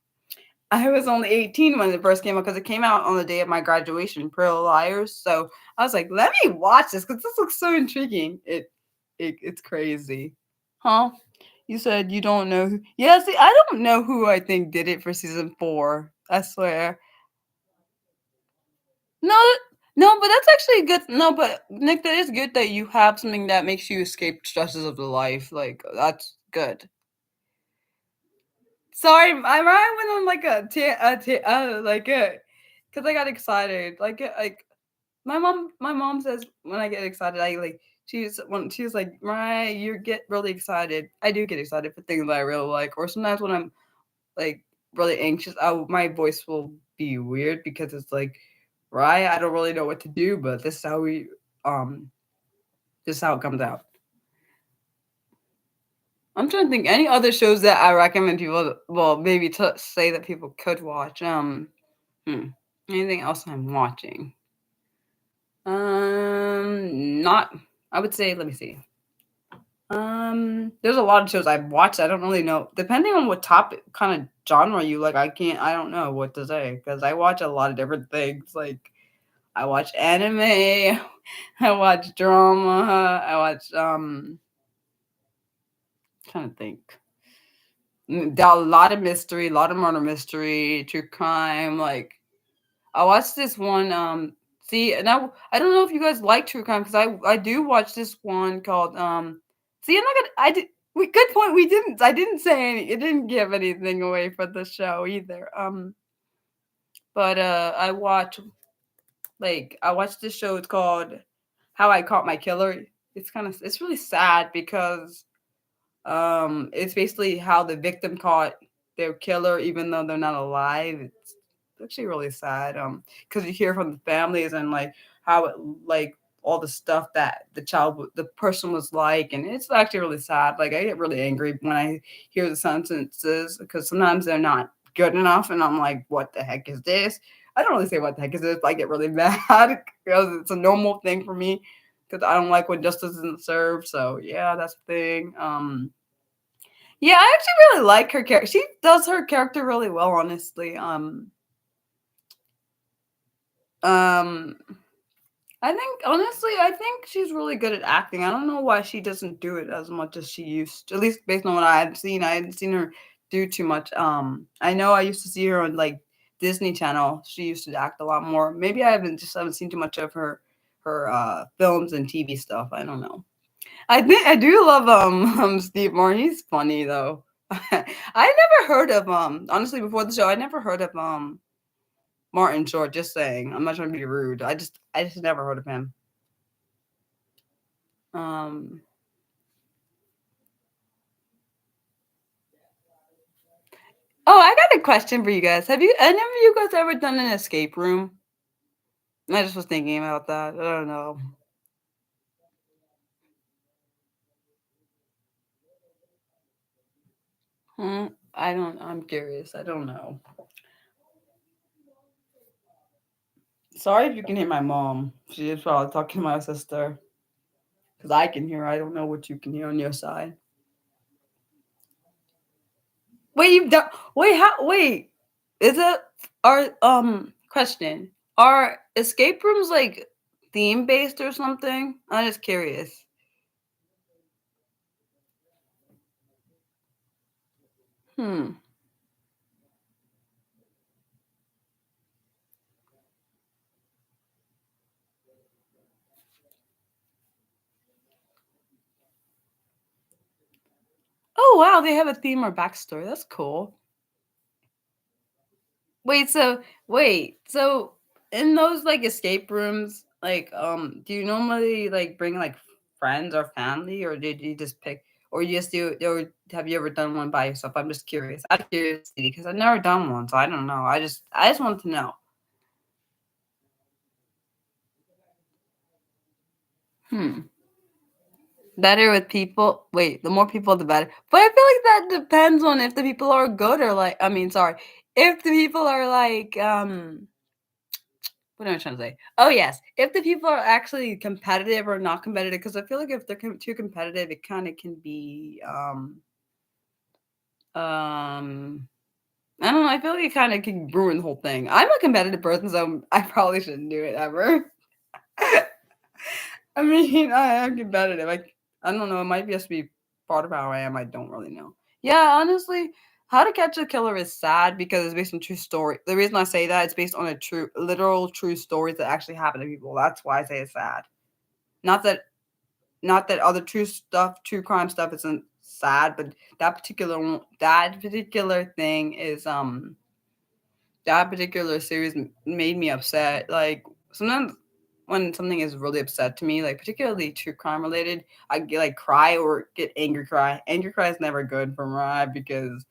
A: I was only 18 when it first came out because it came out on the day of my graduation, Pearl Liars. So I was like, let me watch this because this looks so intriguing. It's crazy, huh? You said you don't know who yeah, see, I don't know who I think did it for season 4, I swear. No, no, but that's actually good no, but Nick, that is good that you have something that makes you escape stresses of the life, like, that's good. Sorry, I went on like like a, because I got excited. Like my mom says when I get excited, I like she's like, Mariah, you get really excited. I do get excited for things that I really like, or sometimes when I'm like really anxious, my voice will be weird because it's like, Mariah, I don't really know what to do, but um this is how it comes out. I'm trying to think any other shows that I recommend people. Well, maybe to say that people could watch. Hmm. Anything else I'm watching? Not. I would say. Let me see. There's a lot of shows I've watched. I don't really know. Depending on what topic, kind of genre you like, I can't. I don't know what to say because I watch a lot of different things. Like I watch anime, I watch drama, I watch trying to think. A lot of mystery, a lot of murder mystery, true crime. Like I watched this one. See, and I don't know if you guys like true crime because I do watch this one called See, I'm not gonna. I did. We good point. We didn't. I didn't say any. It didn't give anything away for the show either. But I watched this show. It's called How I Caught My Killer. It's really sad because it's basically how the victim caught their killer, even though they're not alive. It's actually really sad. Because you hear from the families and like how it like all the stuff that the person was like, and it's actually really sad. Like I get really angry when I hear the sentences because sometimes they're not good enough, and I'm like, what the heck is this? I don't really say what the heck is this, but I get really mad because it's a normal thing for me because I don't like when justice isn't served. So yeah, that's the thing. Yeah, I actually really like her character. She does her character really well, honestly. Um, I think she's really good at acting. I don't know why she doesn't do it as much as she used to. At least based on what I had seen, I hadn't seen her do too much. I know I used to see her on like Disney Channel. She used to act a lot more. Maybe I haven't seen too much of her films and TV stuff. I don't know. I think I do love Steve Martin. He's funny though. I never heard of honestly before the show. I never heard of Martin Short. Just saying. I'm not trying to be rude. I just never heard of him. Um. Oh, I got a question for you guys. Have any of you guys ever done an escape room? I just was thinking about that. I don't know. Hmm. I don't. I'm curious. I don't know. Sorry if you can hear my mom. She is probably talking to my sister because I can hear. I don't know what you can hear on your side. Wait, you don't wait, how wait. Is it are question. Are escape rooms like theme based or something? I'm just curious. Hmm. Oh wow, they have a theme or backstory. That's cool. Wait, so in those like escape rooms, like do you normally like bring like friends or family or did you just pick or you just do or have you ever done one by yourself? I'm just curious. Out of curiosity, because I've never done one, so I don't know. I just want to know. Hmm. Better with people. Wait, the more people, the better. But I feel like that depends on if the people are good or like. I mean, sorry, if the people are like. What am I trying to say? Oh yes, if the people are actually competitive or not competitive, because I feel like if they're too competitive, it kind of can be. I don't know. I feel like it kind of can ruin the whole thing. I'm a competitive person, so I probably shouldn't do it ever. I mean, I am competitive. I don't know. It might just be part of how I am. I don't really know. Yeah, honestly, How to Catch a Killer is sad because it's based on true story. The reason I say that it's based on a true, literal, true stories that actually happen to people. That's why I say it's sad. Not that, not that other true stuff, true crime stuff isn't sad, but that particular thing is that particular series made me upset. Like sometimes when something is really upset to me, like particularly true crime related, I get like cry or get angry cry. Angry cry is never good for Mariah because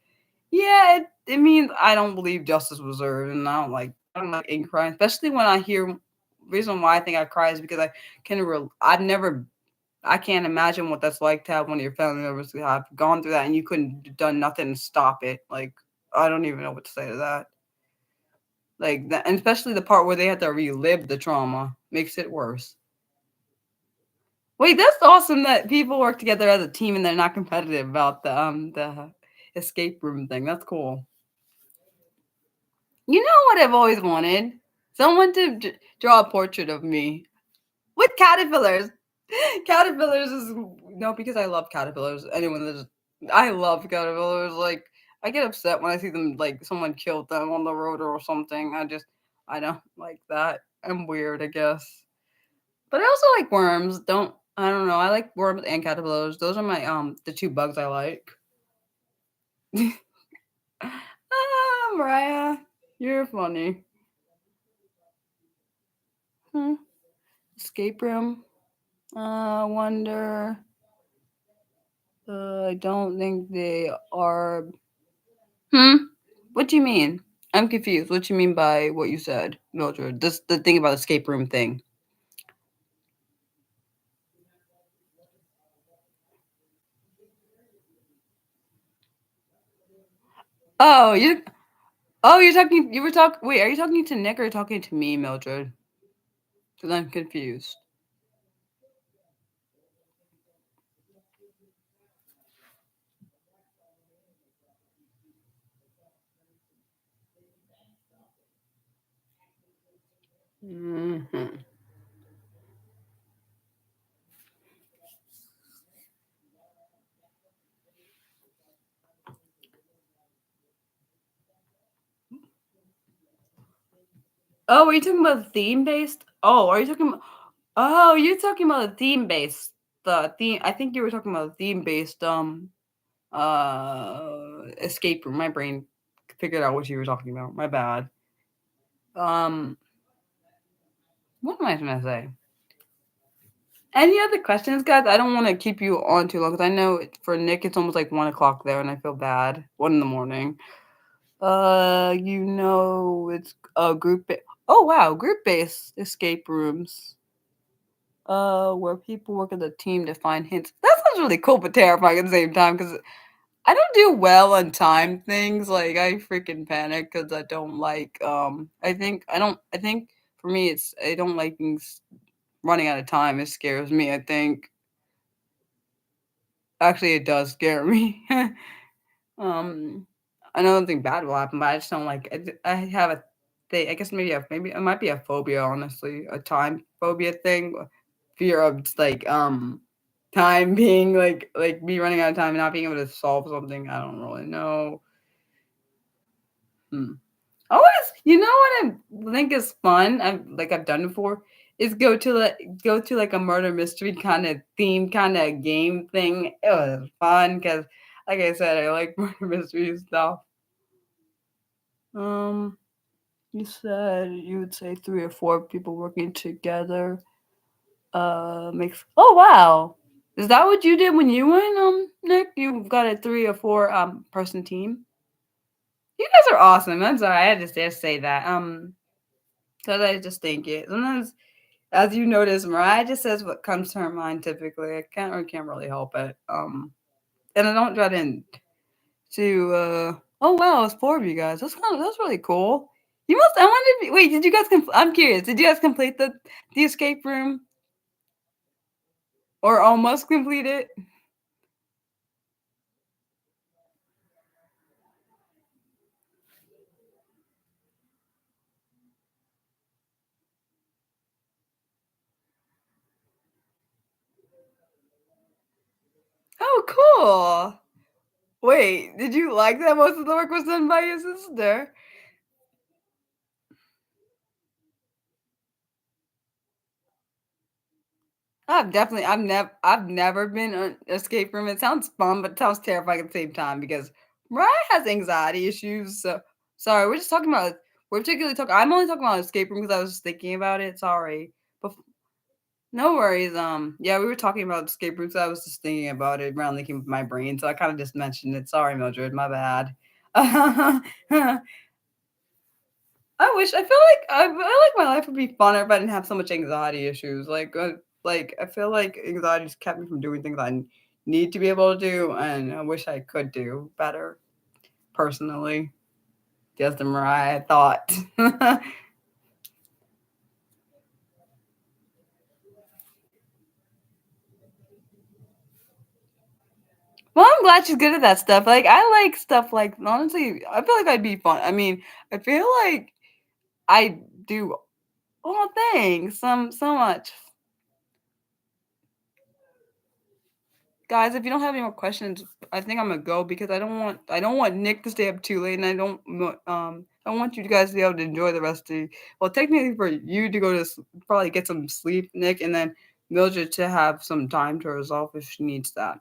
A: yeah, it means I don't believe justice was served, and I don't like angry crying, especially when I hear. Reason why I think I cry is because I can't imagine what that's like to have one of your family members who have gone through that and you couldn't done nothing to stop it. Like I don't even know what to say to that. Like that, and especially the part where they have to relive the trauma makes it worse. Wait, that's awesome that people work together as a team and they're not competitive about the escape room thing. That's cool. You know what I've always wanted? Someone to draw a portrait of me with caterpillars. Caterpillars is no, because I love caterpillars. Anyone that's I love caterpillars. Like I get upset when I see them like someone killed them on the road or something. I don't like that. I'm weird, I guess. But I also like worms. I don't know. I like worms and caterpillars. Those are my the two bugs I like. Mariah, you're funny. Hmm. Escape room. Wonder. I don't think they are. Hmm. What do you mean? I'm confused. What do you mean by what you said, Mildred? This the thing about escape room thing. Oh, you. Oh, you're talking. You were talking. Wait, are you talking to Nick or are you talking to me, Mildred? Because I'm confused. Hmm. Oh, are you talking about theme based? Oh, are you talking about? Oh, you're talking about the theme based. The theme. I think you were talking about the theme based. Escape room. My brain figured out what you were talking about. My bad. Um. What am I gonna say? Any other questions, guys? I don't want to keep you on too long because I know for Nick it's almost like 1 o'clock there, and I feel bad. 1 in the morning. It's a oh wow, group based escape rooms. Where people work as a team to find hints. That sounds really cool, but terrifying at the same time because I don't do well on time things. Like I freaking panic because I don't like. I think for me it's I don't like things running out of time. It scares me. I think. Actually, it does scare me. um, I know nothing bad will happen, but I just don't like. I have a thing. I guess maybe it might be a phobia. Honestly, a time phobia thing, fear of just, like time being like me running out of time and not being able to solve something. I don't really know. Hmm. Always, you know what I think is fun? I've done before is go to like a murder mystery kind of theme kind of game thing. It was fun because, like I said, I like murder mystery stuff. Um, you said you would say 3 or 4 people working together. Makes oh wow, is that what you did when you went Nick? You got a 3 or 4 person team. You guys are awesome. I'm sorry, I had to just say that. Because I just think it. Sometimes, as you notice, Mariah just says what comes to her mind typically. I can't really help it. And I don't try to oh wow, it's 4 of you guys. That's really cool. You must I wonder if wait, did you guys I'm curious, did you guys complete the escape room? Or almost complete it? Oh cool. Wait, did you like that most of the work was done by your sister? I've never been on escape room. It sounds fun, but it sounds terrifying at the same time because Mariah has anxiety issues. So sorry, we're just talking about we're particularly talking. I'm only talking about escape room because I was just thinking about it. Sorry, but no worries. Yeah, we were talking about escape rooms. I was just thinking about it around thinking with my brain, so I kind of just mentioned it. Sorry, Mildred, my bad. I feel like my life would be funner if I didn't have so much anxiety issues. Like I feel like anxiety just kept me from doing things I need to be able to do, and I wish I could do better personally. Just the Mariah thought. Well, I'm glad she's good at that stuff. Like I like stuff like honestly, I feel like I'd be fun. I mean, I feel like I do all things so much. Guys, if you don't have any more questions, I think I'm gonna go because I don't want Nick to stay up too late, and I want you guys to be able to enjoy the rest of. Well, technically, for you to go to probably get some sleep, Nick, and then Mildred to have some time to resolve if she needs that.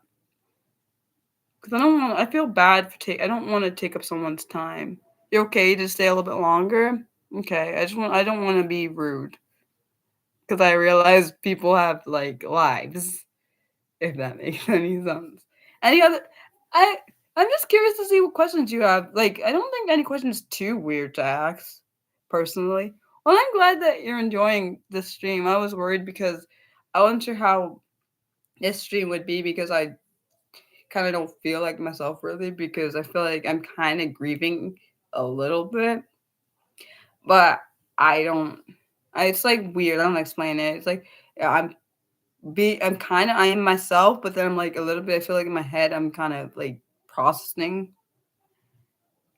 A: Because I don't want. I feel bad for take. I don't want to take up someone's time. You okay to stay a little bit longer? Okay. I just want. I don't want to be rude because I realize people have like lives. If that makes any sense. Any other I I'm just curious to see what questions you have. Like, I don't think any question is too weird to ask, personally. Well, I'm glad that you're enjoying this stream. I was worried because I wasn't sure how this stream would be because I kind of don't feel like myself really because I feel like I'm kind of grieving a little bit, but I don't. It's like weird. I don't explain it. It's like I'm kind of I am myself, but then I'm like a little bit. I feel like in my head I'm kind of like processing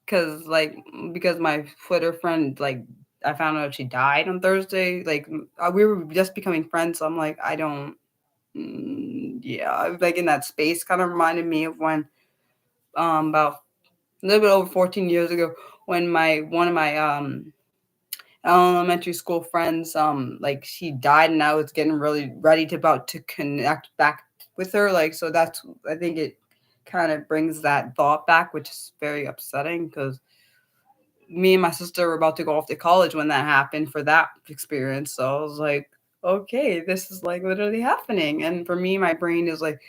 A: because my Twitter friend like I found out she died on Thursday. Like we were just becoming friends, so I'm like I don't. Yeah, I was like in that space. Kind of reminded me of when about a little bit over 14 years ago when my one of my elementary school friends like she died and I was getting really ready to about to connect back with her like so that's I think it kind of brings that thought back which is very upsetting because me and my sister were about to go off to college when that happened for that experience so I was like okay this is like literally happening and for me my brain is like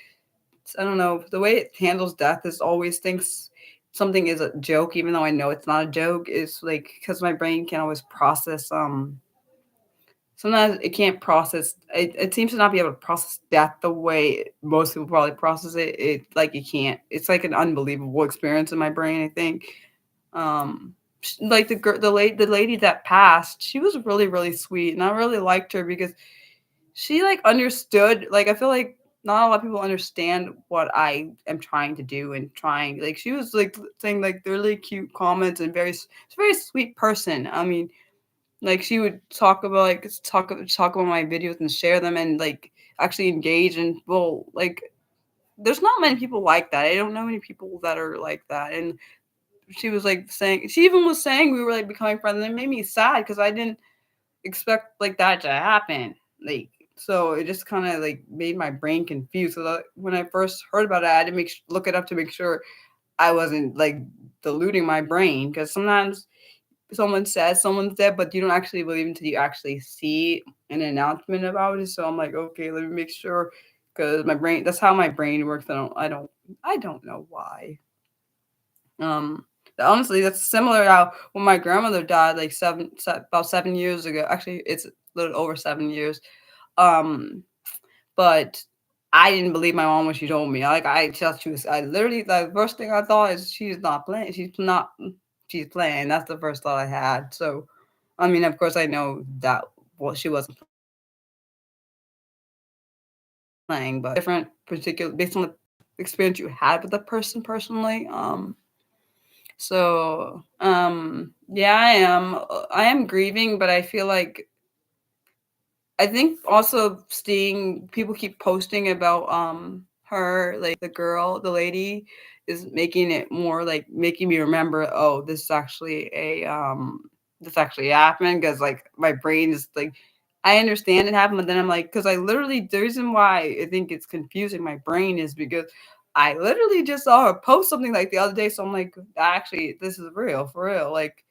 A: I don't know the way it handles death is always thinks something is a joke even though I know it's not a joke is like because my brain can't always process sometimes it can't process it seems to not be able to process death the way most people probably process it. It like it can't. It's like an unbelievable experience in my brain, I think. Like the lady that passed, she was really, really sweet. And I really liked her because she like understood, like I feel like not a lot of people understand what I am trying to do and trying like she was like saying like really cute comments and she's a very sweet person. I mean, like she would talk about my videos and share them and like actually engage and well like there's not many people like that. I don't know many people that are like that. And she was like saying she even was saying we were like becoming friends and it made me sad because I didn't expect like that to happen. Like so it just kind of like made my brain confused. So that when I first heard about it, I had to look it up to make sure I wasn't like diluting my brain because sometimes someone says someone's dead, but you don't actually believe until you actually see an announcement about it. So I'm like, okay, let me make sure because my brain that's how my brain works. I don't know why. Um honestly that's similar to how when my grandmother died like about 7 years ago. Actually it's a little over 7 years. Um but I didn't believe my mom when she told me. Like I just she was I literally the first thing I thought is she's not playing. She's playing. That's the first thought I had. So I mean of course I know that well she wasn't playing, but different particular based on the experience you had with the person personally. Yeah, I am grieving, but I feel like I think also seeing people keep posting about her, like the girl, the lady is making it more like making me remember, oh, this actually happened because like my brain is like I understand it happened, but then I'm like, because I literally, the reason why I think it's confusing my brain is because I literally just saw her post something like the other day. So I'm like, actually, this is real, for real. Like,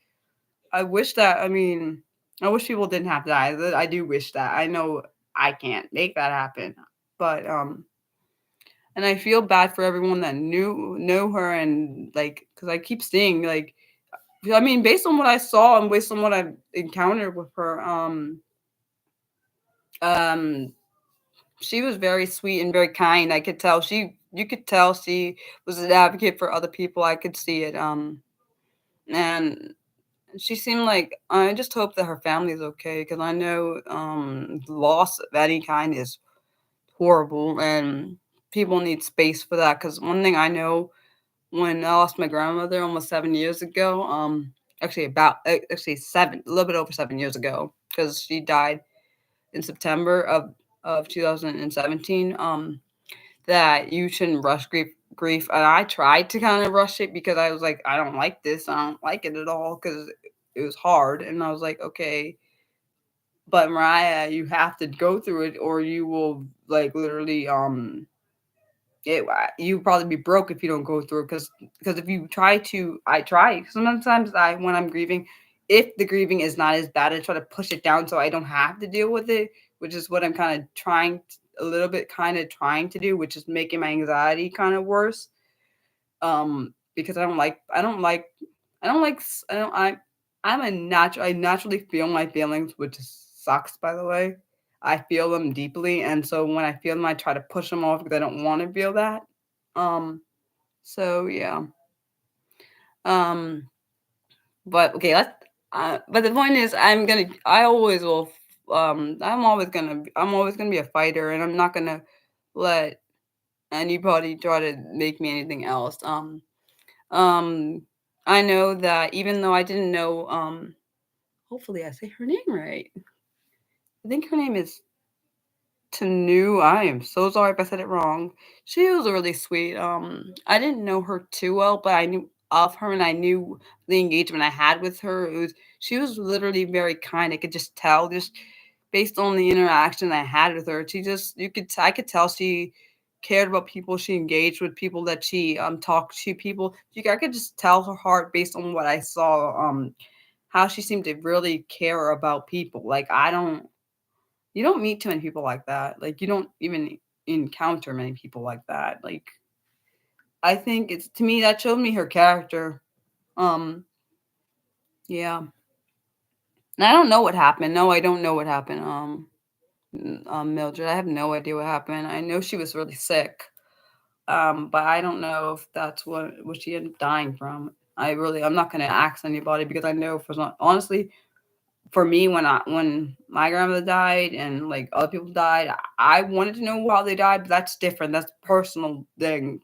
A: I wish that, I mean, I wish people didn't have to die. I do wish that. I know I can't make that happen. But, and I feel bad for everyone that know her and like, because I keep seeing like, I mean, based on what I saw and based on what I've encountered with her, um, she was very sweet and very kind. I could tell you could tell she was an advocate for other people. I could see it. And she seemed like, I just hope that her family is okay because I know loss of any kind is horrible and people need space for that. Because one thing I know, when I lost my grandmother almost 7 years ago, actually seven, a little bit over 7 years ago, because she died in September of 2017. That you shouldn't rush grief, and I tried to kind of rush it because I was like, I don't like this, I don't like it at all because it was hard, and I was like, okay, but Mariah, you have to go through it or you will like literally it, you probably be broke if you don't go through it because if you try to, I try sometimes, I when I'm grieving, if the grieving is not as bad, I try to push it down so I don't have to deal with it, which is what I'm kind of trying a little bit kind of trying to do, which is making my anxiety kind of worse. Because I don't like I don't I naturally feel my feelings, which sucks, by the way. I feel them deeply, and so when I feel them, I try to push them off because I don't want to feel that. Um, so yeah. Um, but okay, let's. But the point is, I always will. I'm always gonna be a fighter, and I'm not gonna let anybody try to make me anything else. Um, I know that even though I didn't know, hopefully I say her name right. I think her name is Tanu. I am so sorry if I said it wrong. She was really sweet. I didn't know her too well, but I knew of her and I knew the engagement I had with her. She was literally very kind. I could just tell, just based on the interaction I had with her. I could tell she cared about people. She engaged with people that she talked to people. I could just tell her heart based on what I saw. How she seemed to really care about people. Like, I don't you don't meet too many people like that. Like, you don't even encounter many people like that. Like, I think it's, to me, that showed me her character. Um, yeah. And I don't know what happened. No, I don't know what happened. Mildred, I have no idea what happened. I know she was really sick. But I don't know if that's what she ended up dying from. I'm not gonna ask anybody because I know for some, honestly, for me, when my grandmother died and like other people died, I wanted to know how they died, but that's different. That's a personal thing.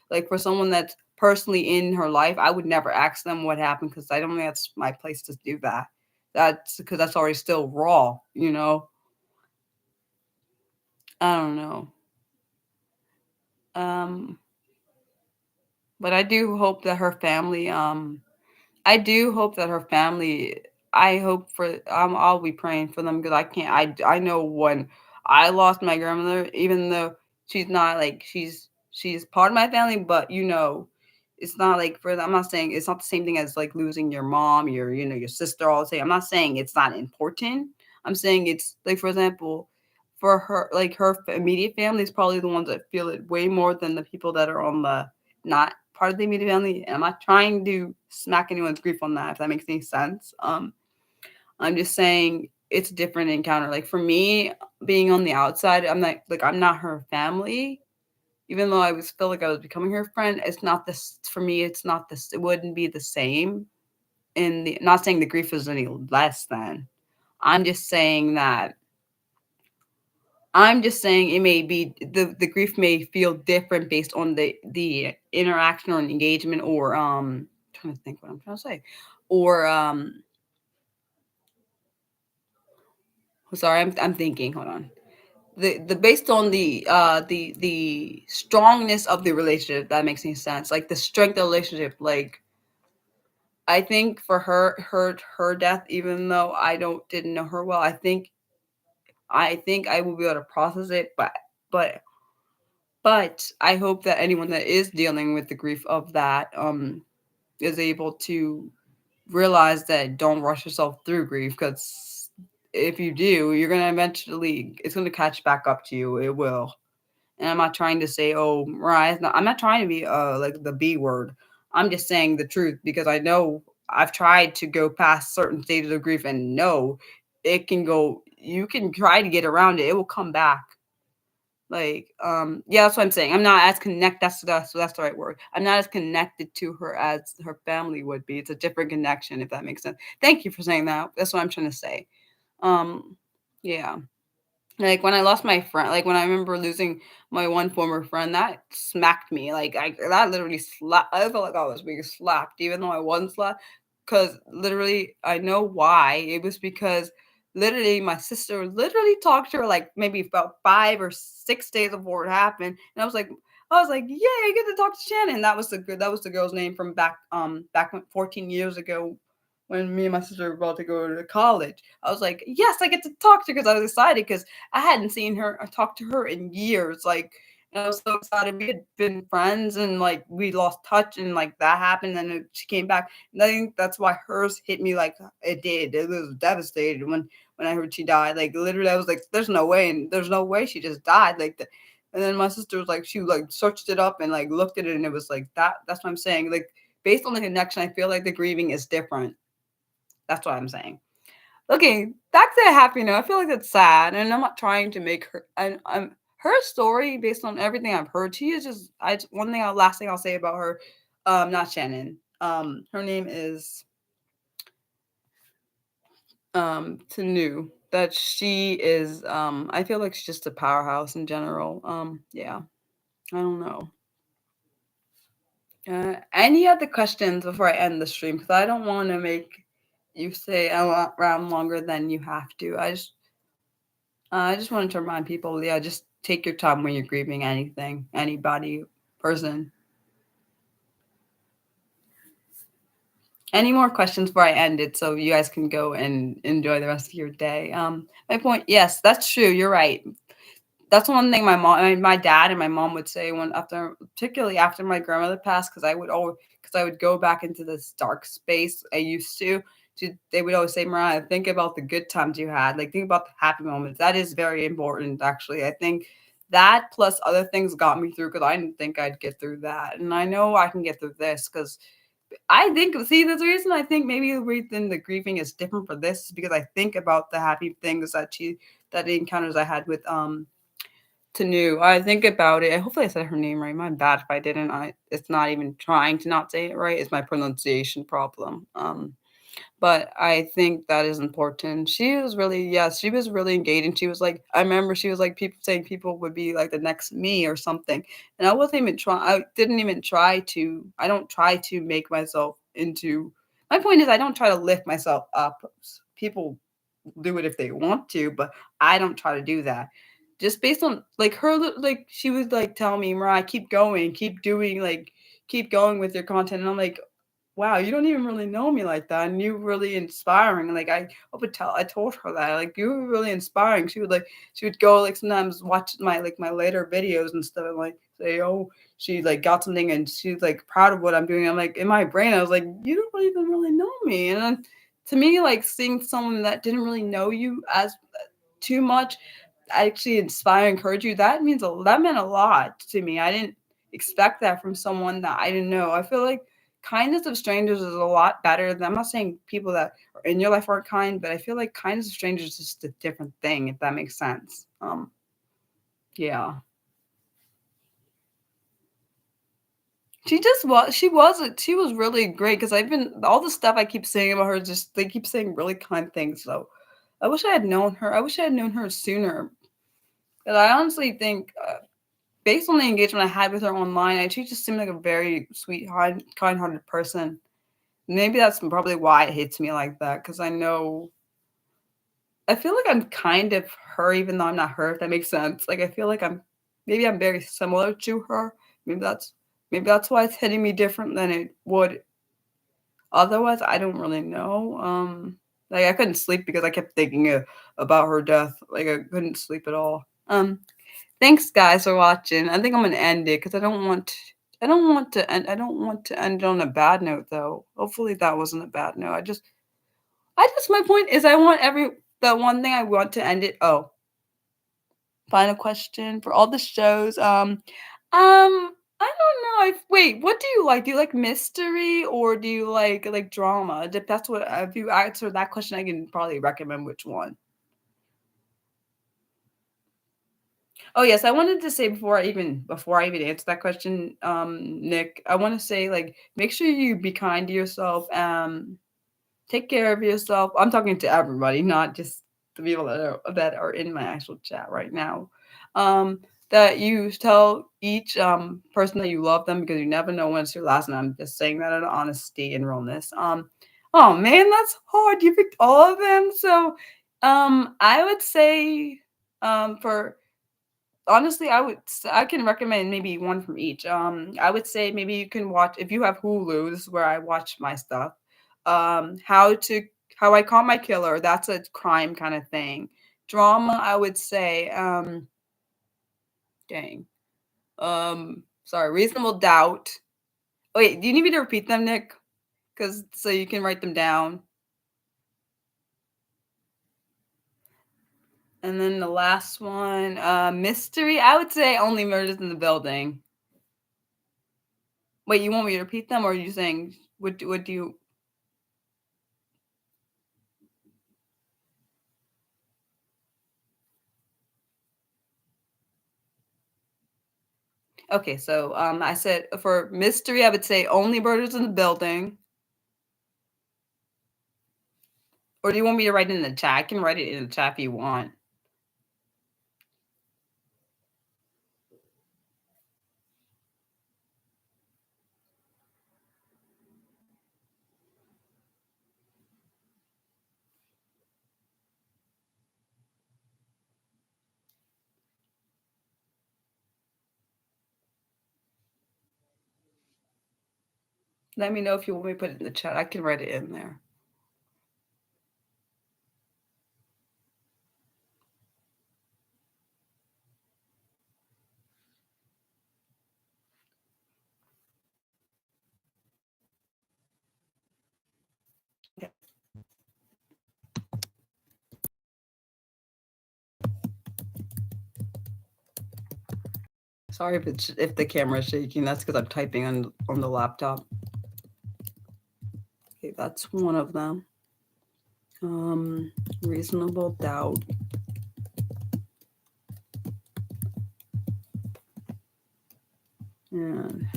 A: Like, for someone that's personally in her life, I would never ask them what happened because I don't think that's my place to do that. That's because that's already still raw, you know. I don't know. Um, but I do hope that her family I do hope that her family. I hope for. I'll be praying for them because I can't. I know when I lost my grandmother, even though she's not like she's part of my family, but it's not like for. I'm not saying it's not the same thing as like losing your mom, your sister, all the same. I'm not saying it's not important. I'm saying it's like, for example, for her, like her immediate family is probably the ones that feel it way more than the people that are on the not part of the immediate family. And I'm not trying to smack anyone's grief on that, if that makes any sense. I'm just saying it's a different encounter. Like, for me, being on the outside, I'm not her family. Even though felt like I was becoming her friend, it's not this for me. It's not this. It wouldn't be the same. Not saying the grief is any less than. I'm just saying that I'm just saying it may be the grief may feel different based on the interaction or engagement, or trying to think what I'm trying to say. Or sorry, I'm thinking, hold on. The based on the strongness of the relationship, if that makes any sense. Like, the strength of the relationship. Like, I think for her death, even though I didn't know her well, I think I think I will be able to process it, but but I hope that anyone that is dealing with the grief of that, is able to realize that don't rush yourself through grief, because if you do, you're gonna eventually it's gonna catch back up to you. It will. And I'm not trying to say, oh, Mariah's not. I'm not trying to be like the B word. I'm just saying the truth because I know I've tried to go past certain stages of grief and no, it can go. You can try to get around it. It will come back. Like, yeah, that's what I'm saying. I'm not as that's the right word. I'm not as connected to her as her family would be. It's a different connection, if that makes sense. Thank you for saying that. That's what I'm trying to say. Um, yeah. Like, when I lost my friend like, when I remember losing my one former friend, that smacked me, like, I that literally slapped I felt like I was being slapped even though I wasn't slapped. Because literally, I know why, it was because literally my sister literally talked to her, like, maybe about 5 or 6 days before it happened, and I was like, "Yay, I get to talk to Shannon." That was the girl's name from back when 14 years ago when me and my sister were about to go to college. I was like, "Yes, I get to talk to her," because I was excited because I hadn't seen her or talked to her in years. Like, and I was so excited. We had been friends and like we lost touch and like that happened. And then she came back. And I think that's why hers hit me like it did. It was devastated when I heard she died. Like literally, I was like, "There's no way," and there's no way she just died. And then my sister was like, she like searched it up and like looked at it, and it was like that. That's what I'm saying. Like based on the connection, I feel like the grieving is different. That's what I'm saying. Okay, back to the happy note. I feel like it's sad, and I'm not trying to make her. I'm her story based on everything I've heard. She is just. One thing. Last thing I'll say about her. Not Shannon. Her name is Tanu. That she is. I feel like she's just a powerhouse in general. Yeah. I don't know. Any other questions before I end the stream? Because I don't want to make you stay around longer than you have to. I just wanted to remind people, yeah, just take your time when you're grieving anything, anybody, person. Any more questions before I end it so you guys can go and enjoy the rest of your day? My point, yes, that's true. You're right. That's one thing my dad and my mom would say when particularly after my grandmother passed, because I would go back into this dark space I used to. They would always say, Mariah, think about the good times you had. Like, think about the happy moments. That is very important, actually. I think that plus other things got me through because I didn't think I'd get through that. And I know I can get through this because I think, see, there's a reason I think maybe the reason the grieving is different for this is because I think about the happy things that the encounters I had with, Tanu. I think about it. Hopefully, I said her name right. My bad if I didn't. It's not even trying to not say it right. It's my pronunciation problem. But I think that is important. She was really, yes, she was really engaging. She was like, I remember she was like people saying people would be like the next me or something. And I wasn't even trying. I didn't even try to. I don't try to make myself into. My point is, I don't try to lift myself up. People do it if they want to, but I don't try to do that. Just based on like her, like she would like tell me, Mariah, keep going, keep doing, like keep going with your content. And I'm like, wow, you don't even really know me like that, and you're really inspiring. Like I told her that, like you were really inspiring. She would go like sometimes watch my later videos and stuff, and like say, oh, she like got something, and she's like proud of what I'm doing. I'm like in my brain, I was like, you don't even really know me, and then to me, like seeing someone that didn't really know you as too much actually inspire, encourage you, that meant a lot to me. I didn't expect that from someone that I didn't know. I feel like kindness of strangers is a lot better than, I'm not saying people that are in your life aren't kind, but I feel like kindness of strangers is just a different thing, if that makes sense. Yeah. She was really great because I've been all the stuff I keep saying about her, just they keep saying really kind things. So I wish I had known her. I wish I had known her sooner. But I honestly think based on the engagement I had with her online, she just seemed like a very sweet, kind-hearted person. Maybe that's probably why it hits me like that, because I feel like I'm kind of her, even though I'm not her, if that makes sense. Like I feel like maybe I'm very similar to her. Maybe that's maybe that's why it's hitting me different than it would otherwise. I don't really know. Like, I couldn't sleep because I kept thinking, about her death. Like, I couldn't sleep at all. Thanks, guys, for watching. I think I'm gonna end it because I don't want to end on a bad note, though. Hopefully, that wasn't a bad note. I just my point is I want every the one thing I want to end it. Oh, final question for all the shows. I don't know. Wait, what do you like? Do you like mystery or do you like drama? That's what if you answer that question, I can probably recommend which one. Oh yes, I wanted to say before I even answer that question, Nick, I want to say like make sure you be kind to yourself. Take care of yourself. I'm talking to everybody, not just the people that are in my actual chat right now. That you tell each person that you love them because you never know when it's your last. And I'm just saying that in honesty and realness. Oh man, that's hard. You picked all of them. So, I would say, for honestly, I can recommend maybe one from each. I would say maybe you can watch if you have Hulu. This is where I watch my stuff. How I Caught My Killer. That's a crime kind of thing. Drama, I would say. Dang. Sorry. Reasonable Doubt. Oh, wait, do you need me to repeat them, Nick? Because so you can write them down. And then the last one, mystery. I would say Only Murders in the Building. Wait, you want me to repeat them, or are you saying what do you? Okay, so I said for mystery, I would say Only Murders in the Building. Or do you want me to write it in the chat? I can write it in the chat if you want. Let me know if you want me to put it in the chat. I can write it in there. Okay. Sorry if the camera is shaking. That's because I'm typing on the laptop. Okay, that's one of them. Reasonable Doubt. And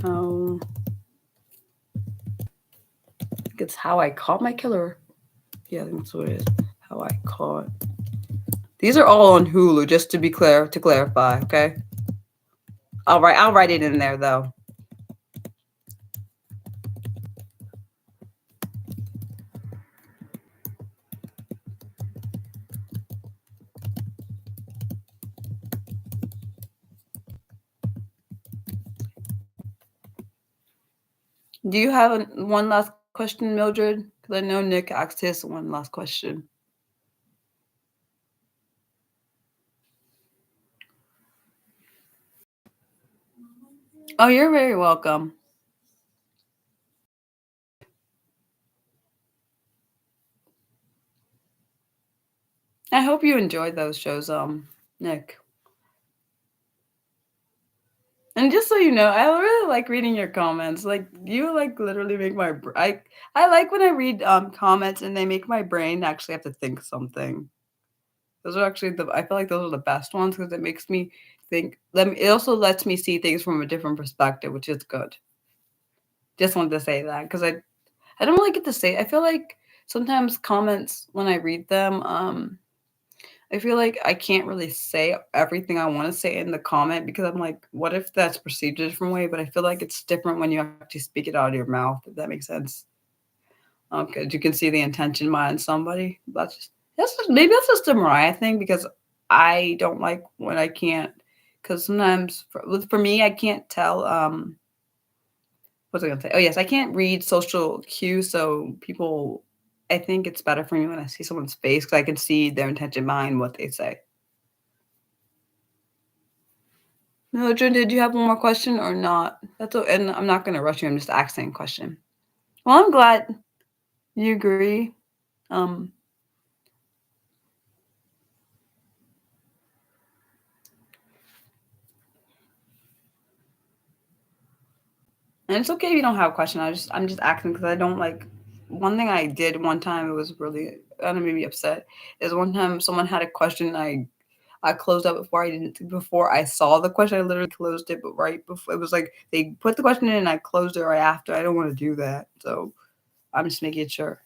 A: it's How I Caught My Killer. Yeah, I think that's what it is. How I Caught. These are all on Hulu, just to be clear, to clarify, okay? I'll write it in there though. Do you have one last question, Mildred? Because I know Nick asked his one last question. Oh, you're very welcome. I hope you enjoyed those shows, Nick. And just so you know, I really like reading your comments. Like you like literally make I like when I read comments and they make my brain actually have to think something. Those are actually I feel like those are the best ones because it makes me think. It also lets me see things from a different perspective, which is good. Just wanted to say that because I don't really get to say. I feel like sometimes comments when I read them, I feel like I can't really say everything I want to say in the comment because I'm like, what if that's perceived a different way? But I feel like it's different when you actually speak it out of your mouth, if that makes sense. Because you can see the intention behind somebody. Maybe that's just a Mariah thing because I don't like when I can't. Because sometimes for me, I can't tell. What's I gonna say? Oh yes, I can't read social cues, so people I think it's better for me when I see someone's face because I can see their intention behind what they say. Mildred, did you have one more question or not? And I'm not gonna rush you, I'm just asking a question. Well, I'm glad you agree. Um, and it's okay if you don't have a question. I'm just asking because I don't like one thing I did one time, it was really kinda made me upset, is one time someone had a question, I closed out before I saw the question, I literally closed it, but right before it was like they put the question in and I closed it right after. I don't wanna do that, so I'm just making sure.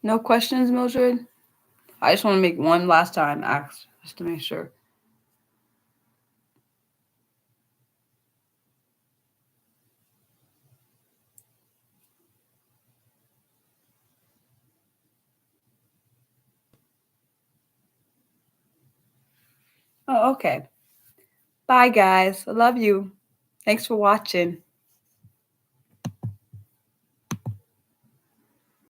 A: No questions, Mildred? I just wanna make one last time ask just to make sure. Oh, okay. Bye, guys. I love you. Thanks for watching.